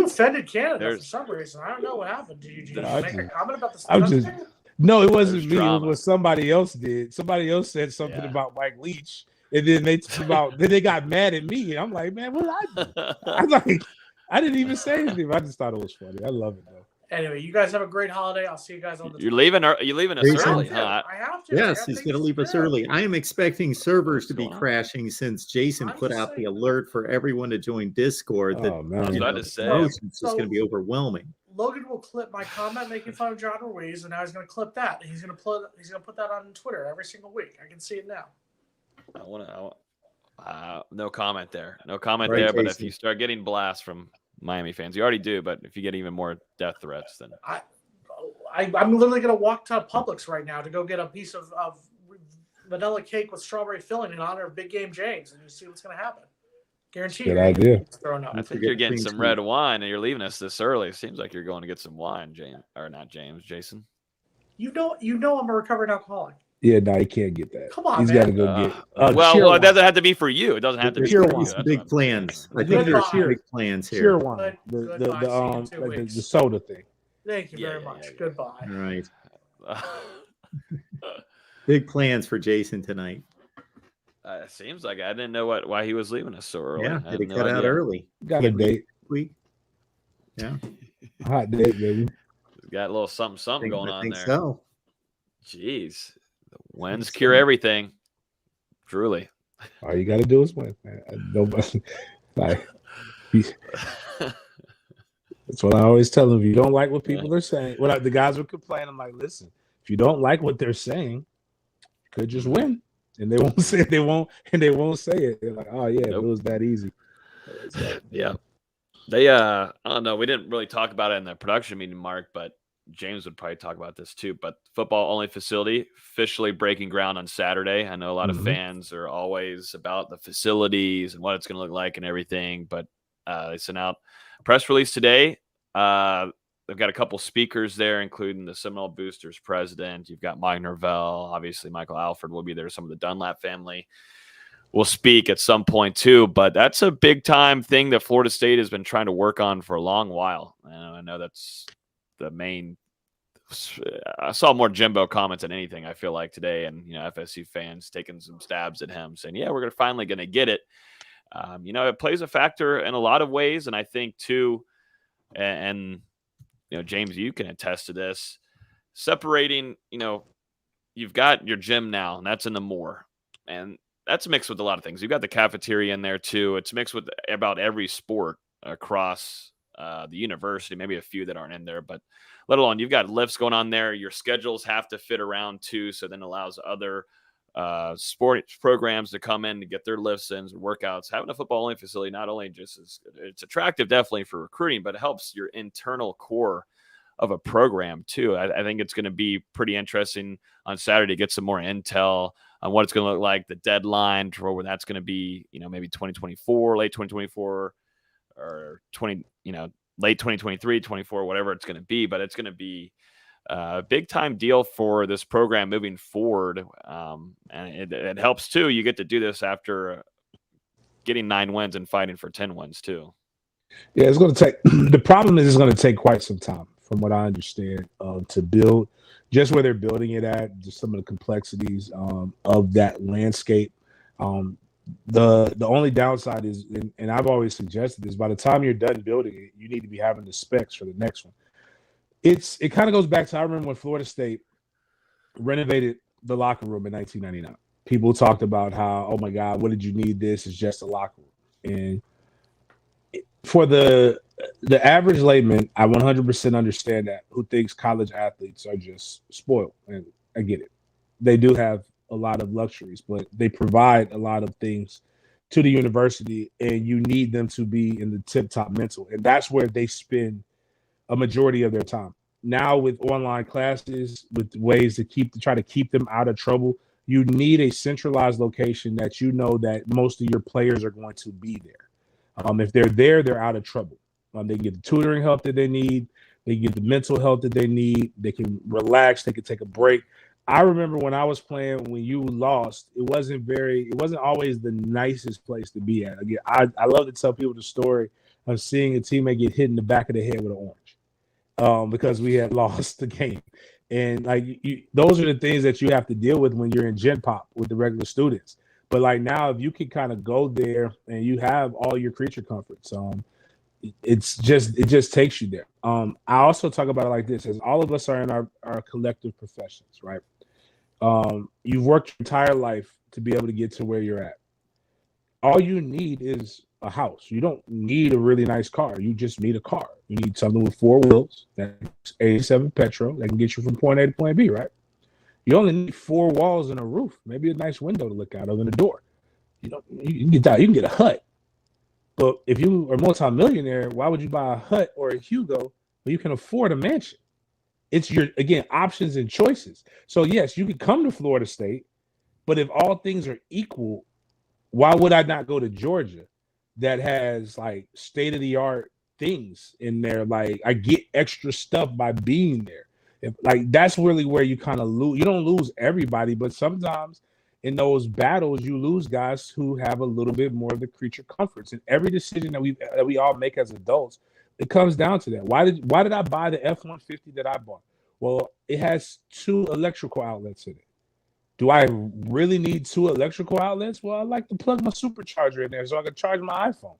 offended Canada for some reason? I don't know what happened. Did you make a comment about the? No, it wasn't me. Drama. It was what somebody else did. Somebody else said something about Mike Leach, and then they got mad at me. And I'm like, man, what did I do? I'm like, I didn't even say anything. I just thought it was funny. I love it though. Anyway, you guys have a great holiday. I'll see you guys on the. You're leaving us early, huh? I have to. Yes, he's going to leave us early. I am expecting servers to be crashing since Jason put out the alert for everyone to join Discord. I was about to say. It's just going to be overwhelming. Logan will clip my comment making fun of John Ruiz, and now he's going to clip that. And he's going to put that on Twitter every single week. I can see it now. No comment there. No comment there. But if you start getting blasts from Miami fans, you already do. But if you get even more death threats, then I'm literally going to walk to Publix right now to go get a piece of vanilla cake with strawberry filling in honor of Big Game James, and you see what's going to happen. Guaranteed. Good idea. I think you're getting some red wine, and you're leaving us this early. It seems like you're going to get some wine, Jason. You know, I'm a recovering alcoholic. Yeah, no, he can't get that. Come on, he's got to go get. Well, it doesn't have to be for you. It doesn't have to be for you. Big plans. I think there's big plans here. Pure wine, the soda thing. Thank you very much. Goodbye. All right. Big plans for Jason tonight. It seems like I didn't know why he was leaving us so early. Yeah, did he cut out early? Got a date. Yeah. Hot date, baby. Got a little something going on there. So. Jeez. The wins cure everything. Truly. All you got to do is win, man. Nobody, like, that's what I always tell them. If you don't like what people are saying, the guys would complain. I'm like, listen, if you don't like what they're saying, you could just win. And they won't say it. They won't say it. They're like, oh yeah, It was that easy. Yeah. They I don't know. We didn't really talk about it in the production meeting, Mark, but James would probably talk about this too. But football only facility officially breaking ground on Saturday. I know a lot of fans are always about the facilities and what it's going to look like and everything. But they sent out a press release today. They've got a couple speakers there, including the Seminole Boosters president. You've got Mike Norvell. Obviously, Michael Alford will be there. Some of the Dunlap family will speak at some point too. But that's a big-time thing that Florida State has been trying to work on for a long while. And I know that's the main – I saw more Jimbo comments than anything, I feel like, today. And, FSU fans taking some stabs at him, saying, yeah, we're finally going to get it. It plays a factor in a lot of ways. And I think, too, and James, you can attest to this. Separating, you've got your gym now, and that's in the Moore, and that's mixed with a lot of things. You've got the cafeteria in there too. It's mixed with about every sport across the university. Maybe a few that aren't in there, but let alone you've got lifts going on there. Your schedules have to fit around too, so then allows other sports programs to come in to get their lifts in, workouts. Having a football only facility not only just is it's attractive definitely for recruiting, but it helps your internal core of a program too. I think it's going to be pretty interesting on Saturday to get some more intel on what it's going to look like, the deadline for when that's going to be, maybe 2024, late 2024 or late 2023, 24, whatever it's going to be, but it's going to be a big time deal for this program moving forward. And it helps too. You get to do this after getting 9 wins and fighting for 10 wins too. Yeah, it's going to take, the problem is it's going to take quite some time from what I understand to build just where they're building it at, just some of the complexities of that landscape. The only downside is, and I've always suggested this, by the time you're done building it, you need to be having the specs for the next one. It kind of goes back to, I remember when Florida State renovated the locker room in 1999. People talked about how, oh my God, what did you need this? It's just a locker room. And for the average layman, I 100% understand that, who thinks college athletes are just spoiled. And I get it. They do have a lot of luxuries, but they provide a lot of things to the university, and you need them to be in the tip-top mental. And that's where they spend a majority of their time. Now with online classes, with ways to try to keep them out of trouble, you need a centralized location that that most of your players are going to be there. If they're there, they're out of trouble. They get the tutoring help that they need. They get the mental help that they need. They can relax. They can take a break. I remember when I was playing, when you lost, it wasn't always the nicest place to be at. Again, I love to tell people the story of seeing a teammate get hit in the back of the head with an orange because we had lost the game. And those are the things that you have to deal with when you're in Gen Pop with the regular students. But now, if you can kind of go there and you have all your creature comforts, it just takes you there. I also talk about it like this: as all of us are in our collective professions, right? You've worked your entire life to be able to get to where you're at. All you need is a house. You don't need a really nice car. You just need a car. You need something with 4 wheels, that's 87 petrol, that can get you from point A to point B, right? You only need 4 walls and a roof, maybe a nice window to look out of and a door. You can get a hut. But if you are a multimillionaire, why would you buy a hut or a Hugo when you can afford a mansion? It's options and choices. So yes, you can come to Florida State, but if all things are equal, why would I not go to Georgia that has state-of-the-art things in there? I get extra stuff by being there. That's really where you kind of lose. You don't lose everybody, but sometimes in those battles, you lose guys who have a little bit more of the creature comforts. And every decision that we all make as adults, it comes down to that. Why did I buy the F-150 that I bought? Well, it has 2 electrical outlets in it. Do I really need 2 electrical outlets? Well, I like to plug my supercharger in there so I can charge my iPhone.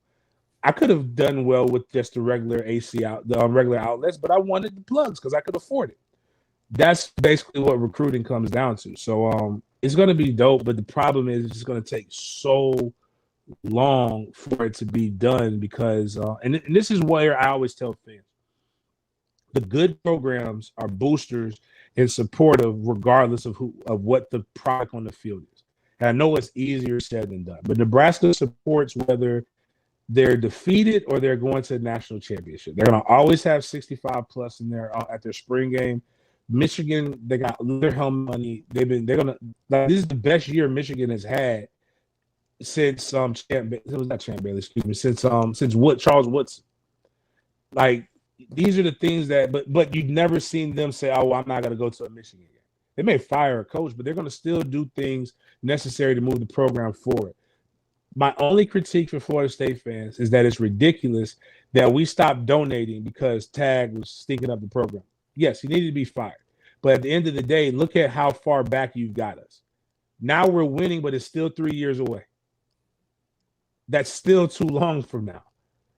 I could have done well with just the regular AC regular outlets, but I wanted the plugs because I could afford it. That's basically what recruiting comes down to. So it's going to be dope, but the problem is it's going to take so long for it to be done because and this is where I always tell fans, the good programs are boosters and supportive regardless of what the product on the field is. And I know it's easier said than done, but Nebraska supports whether they're defeated or they're going to the national championship. They're going to always have 65 plus in there at their spring game. Michigan, they got their helmet money. They're gonna this is the best year Michigan has had since Charles Woodson. These are the things that, but you've never seen them say, "Oh, I'm not gonna go to a Michigan game." They may fire a coach, but they're gonna still do things necessary to move the program forward. My only critique for Florida State fans is that it's ridiculous that we stopped donating because Tag was stinking up the program. Yes, he needed to be fired. But at the end of the day, look at how far back you've got us. Now we're winning, but it's still 3 years away. That's still too long from now.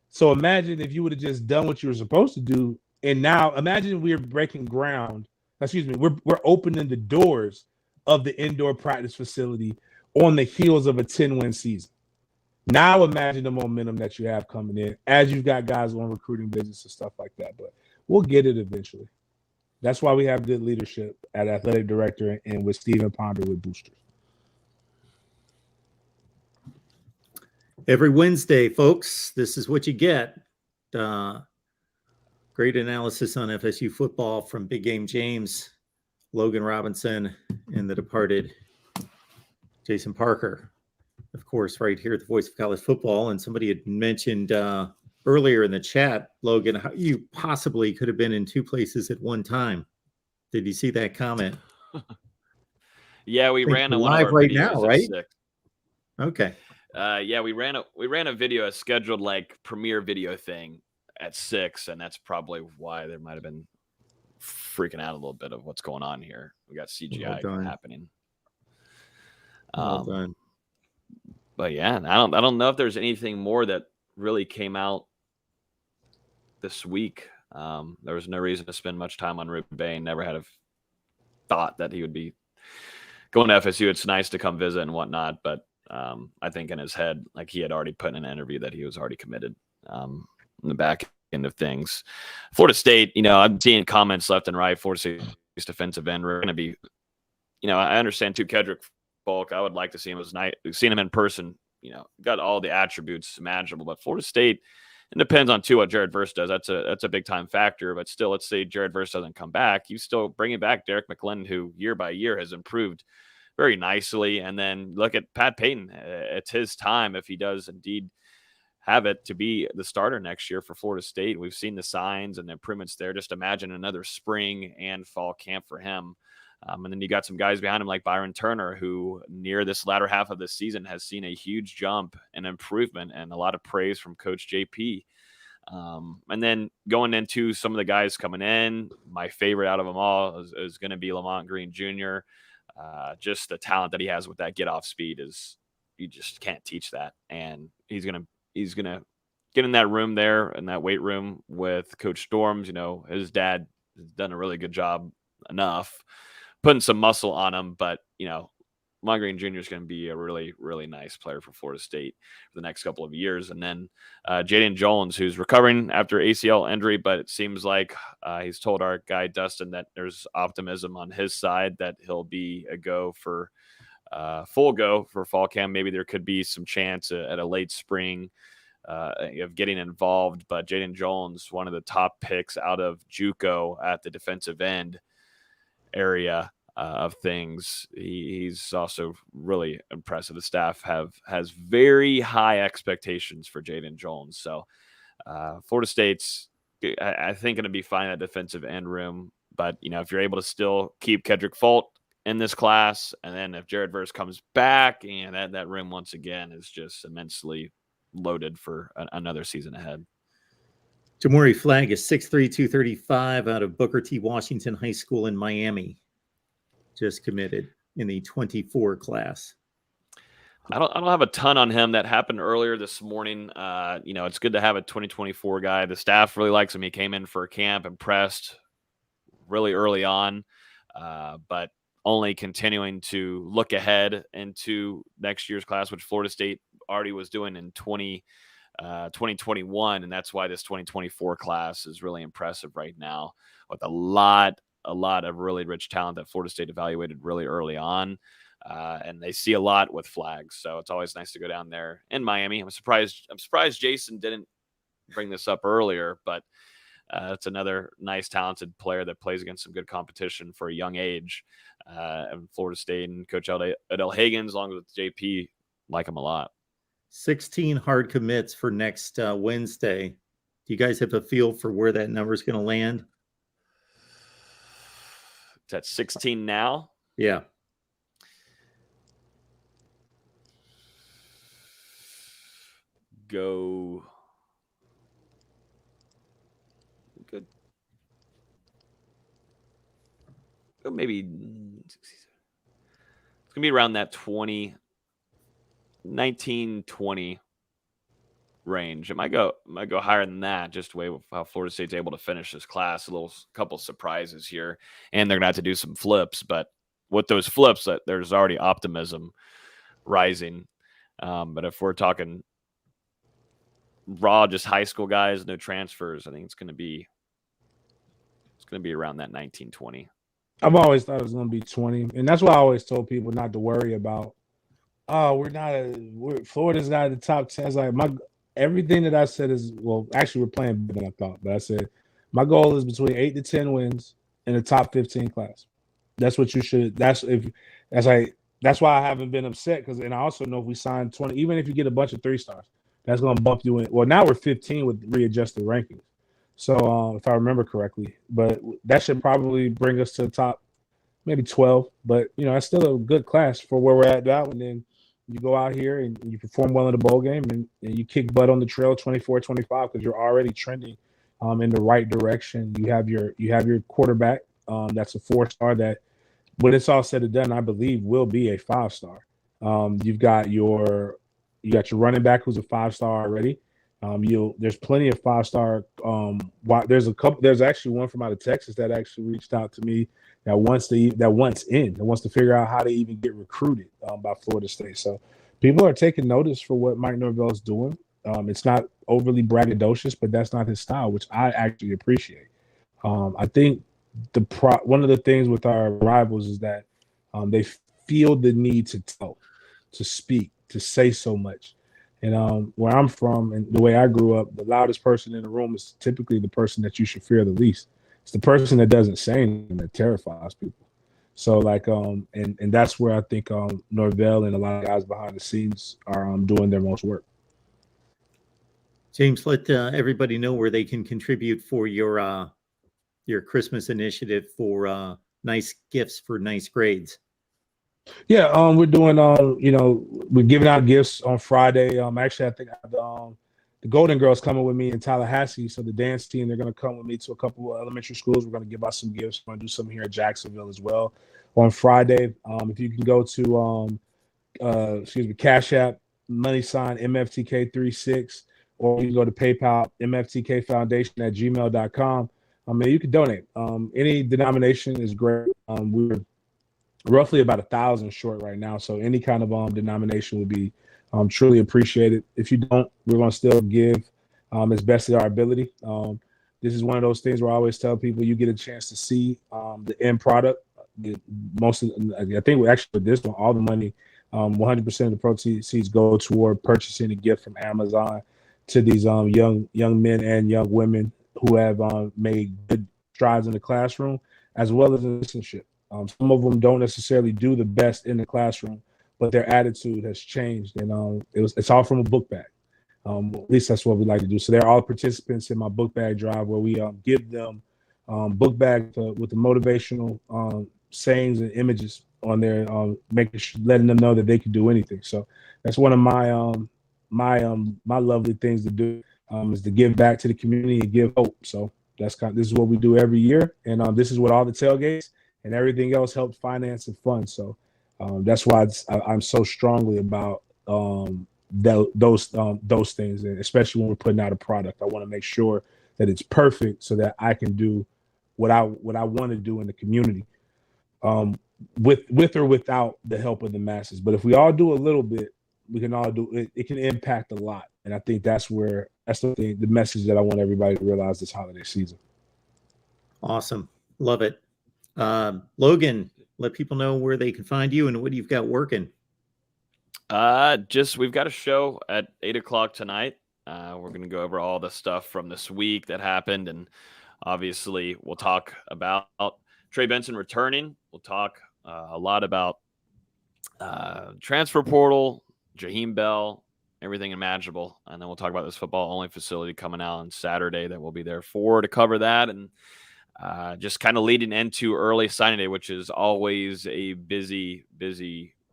So imagine if you would have just done what you were supposed to do. And now imagine we're breaking ground. We're opening the doors of the indoor practice facility on the heels of a 10-win season. Now imagine the momentum that you have coming in as you've got guys on recruiting business and stuff like that. But we'll get it eventually. That's why we have good leadership at athletic director and with Stephen Ponder with boosters. Every Wednesday, folks, this is what you get. Great analysis on FSU football from Big Game James, Logan Robinson, and the departed Jason Parker. Of course, right here at the Voice of College Football. And somebody had mentioned earlier in the chat, Logan, how you possibly could have been in two places at one time. Did you see that comment? Yeah, we ran one live of our right videos now, at right? 6. Okay. Yeah, we ran a video, a scheduled like premiere video thing at 6, and that's probably why there might have been freaking out a little bit of what's going on here. We got CGI happening. Well done. But yeah, I don't know if there's anything more that really came out this week. There was no reason to spend much time on Ruben Bain. Never had a thought that he would be going to FSU. It's nice to come visit and whatnot, but I think in his head, like he had already put in an interview that he was already committed. In the back end of things, Florida State, I'm seeing comments left and right. Florida State's defensive end, we're going to be, I understand too. Kedrick Folk, I would like to see him as night. We've seen him in person. Got all the attributes imaginable. But Florida State, it depends on too what Jared Verse does. That's a big time factor. But still, let's say Jared Verse doesn't come back, you still bringing back Derek McLendon, who year by year has improved very nicely. And then look at Pat Payton. It's his time if he does indeed have it to be the starter next year for Florida State. We've seen the signs and the improvements there. Just imagine another spring and fall camp for him. And then you got some guys behind him like Byron Turner, who near this latter half of the season has seen a huge jump and improvement and a lot of praise from Coach JP. And then going into some of the guys coming in, my favorite out of them all is going to be Lamont Green Jr. Just the talent that he has with that get off speed is, you just can't teach that. And he's going to get in that room there, in that weight room with Coach Storms. His dad has done a really good job enough putting some muscle on him, but Lamont Green Jr. is going to be a really, really nice player for Florida State for the next couple of years. And then Jaden Jones, who's recovering after ACL injury, but it seems like he's told our guy Dustin that there's optimism on his side that he'll be a go for full go for fall camp. Maybe there could be some chance at a late spring of getting involved. But Jaden Jones, one of the top picks out of JUCO at the defensive end area of things. He's also really impressive. The staff has very high expectations for Jaden Jones. So Florida State's, I think, going to be fine at defensive end room. But, if you're able to still keep Kedrick Folk in this class, and then if Jared Verse comes back, and that room once again is just immensely loaded for another season ahead. Jamori Flagg is 6'3", 235 out of Booker T. Washington High School in Miami. Just committed in the 24 class. I don't have a ton on him. That happened earlier this morning. It's good to have a 2024 guy. The staff really likes him. He came in for a camp, impressed really early on, but only continuing to look ahead into next year's class, which Florida State already was doing in 2021. And that's why this 2024 class is really impressive right now, with a lot of really rich talent that Florida State evaluated really early on. And they see a lot with Flags. So it's always nice to go down there in Miami. I'm surprised Jason didn't bring this up earlier, but it's another nice, talented player that plays against some good competition for a young age. And Florida State and Coach Adele Higgins, along with JP, like him a lot. 16 hard commits for next Wednesday. Do you guys have a feel for where that number is going to land? It's at 16 now. Yeah. Go. Good. Go maybe. It's going to be around that 19, 20 range. It might go higher than that, just the way how Florida State's able to finish this class. A couple surprises here, and they're going to have to do some flips. But with those flips, there's already optimism rising. But if we're talking raw, just high school guys, no transfers, I think it's going to be around that 19, 20. I've always thought it was going to be 20, and that's why I always told people not to worry about oh, Florida's not in the top 10. It's like everything that I said is, well, actually we're playing better than I thought, but I said my goal is between 8 to 10 wins in the top 15 class. That's what you should. That's why I haven't been upset, and I also know if we sign 20, even if you get a bunch of 3-stars, that's going to bump you in. Well, now we're 15 with readjusted rankings. So if I remember correctly, but that should probably bring us to the top, maybe 12. But that's still a good class for where we're at now. And then you go out here and you perform well in the bowl game, and you kick butt on the trail 24-25 because you're already trending in the right direction. You have your quarterback that's a 4-star that, when it's all said and done, I believe will be a 5-star. You've got your running back who's a 5-star already. There's plenty of 5-star. There's actually one from out of Texas that actually reached out to me that wants to figure out how to even get recruited by Florida State. So people are taking notice for what Mike Norvell is doing. It's not overly braggadocious, but that's not his style, which I actually appreciate. I think one of the things with our rivals is that they feel the need to tell, to speak, to say so much. And where I'm from and the way I grew up, the loudest person in the room is typically the person that you should fear the least. It's the person that doesn't say anything that terrifies people. So and that's where I think Norvell and a lot of guys behind the scenes are doing their most work. James, let everybody know where they can contribute for your Christmas initiative for nice gifts for nice grades. Yeah, we're doing we're giving out gifts on Friday. Actually, I think the Golden Girls coming with me in Tallahassee. So the dance team, they're going to come with me to a couple of elementary schools. We're going to give out some gifts. We're going to do something here at Jacksonville as well on Friday. If you can go to Cash App, # MFTK36, or you can go to PayPal, mftkfoundation@gmail.com. You can donate. Any denomination is great. We're roughly about 1,000 short right now, so any kind of denomination would be truly appreciated. If you don't, we're going to still give as best as our ability. This is one of those things where I always tell people you get a chance to see the end product. I think actually with this one, all the money, 100% of the proceeds go toward purchasing a gift from Amazon to these young men and young women who have made good strides in the classroom as well as in citizenship. Some of them don't necessarily do the best in the classroom, but their attitude has changed, and it's all from a book bag. At least that's what we like to do. So they're all participants in my book bag drive, where we give them book bag with the motivational sayings and images on there, letting them know that they can do anything. So that's one of my lovely things to do, is to give back to the community and give hope. So this is what we do every year, and this is what all the tailgates and everything else helped finance and fund. So that's why I'm so strongly about those things, and especially when we're putting out a product. I want to make sure that it's perfect so that I can do what I want to do in the community, with or without the help of the masses. But if we all do a little bit, we can all do it. It can impact a lot, and I think that's the message that I want everybody to realize this holiday season. Awesome, love it. Logan, let people know where they can find you and what you've got working. We've got a show at 8:00 tonight. We're going to go over all the stuff from this week that happened, and obviously we'll talk about Trey Benson returning. We'll talk a lot about transfer portal, Jaheim Bell, everything imaginable, and then we'll talk about this football-only facility coming out on Saturday that we'll be there to cover that, and just kind of leading into early signing day, which is always a busy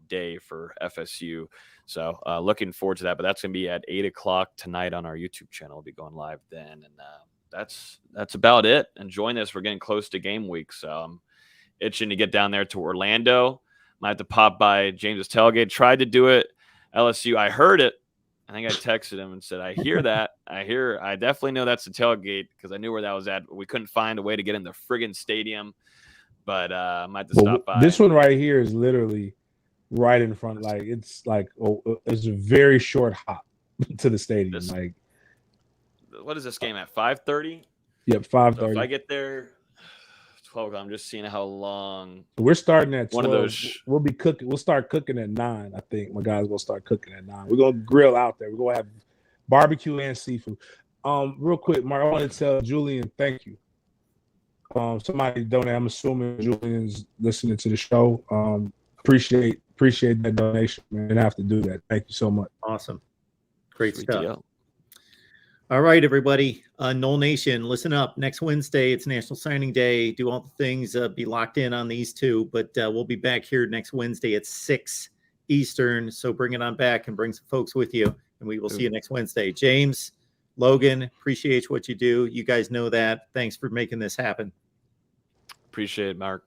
day for FSU. So looking forward to that. But that's going to be at 8:00 tonight on our YouTube channel. We'll be going live then. And that's about it. Enjoying this. We're getting close to game week. So I'm itching to get down there to Orlando. Might have to pop by James's tailgate. Tried to do it. LSU. I heard it. I think I texted him and said, I hear that. I definitely know that's the tailgate because I knew where that was at. We couldn't find a way to get in the friggin' stadium, but I might have to stop by. This one right here is literally right in front. It's a very short hop to the stadium. What is this game at 5:30? Yep, 5:30. So if I get there 12. I'm just seeing how long. We're starting at 12. One of those. We'll be cooking. We'll start cooking at 9. I think my guys will start cooking at 9. We're gonna grill out there. We're gonna have barbecue and seafood. Real quick, Mark, I want to tell Julian thank you. Somebody donated. I'm assuming Julian's listening to the show. Appreciate that donation, man. And I have to do that. Thank you so much. Awesome. Great Sweet stuff. deal. All right, everybody. Knoll Nation, listen up. Next Wednesday, it's National Signing Day. Do all the things. Be locked in on these two. But we'll be back here next Wednesday at 6 Eastern. So bring it on back and bring some folks with you. And we will see you next Wednesday. James, Logan, appreciate what you do. You guys know that. Thanks for making this happen. Appreciate it, Mark.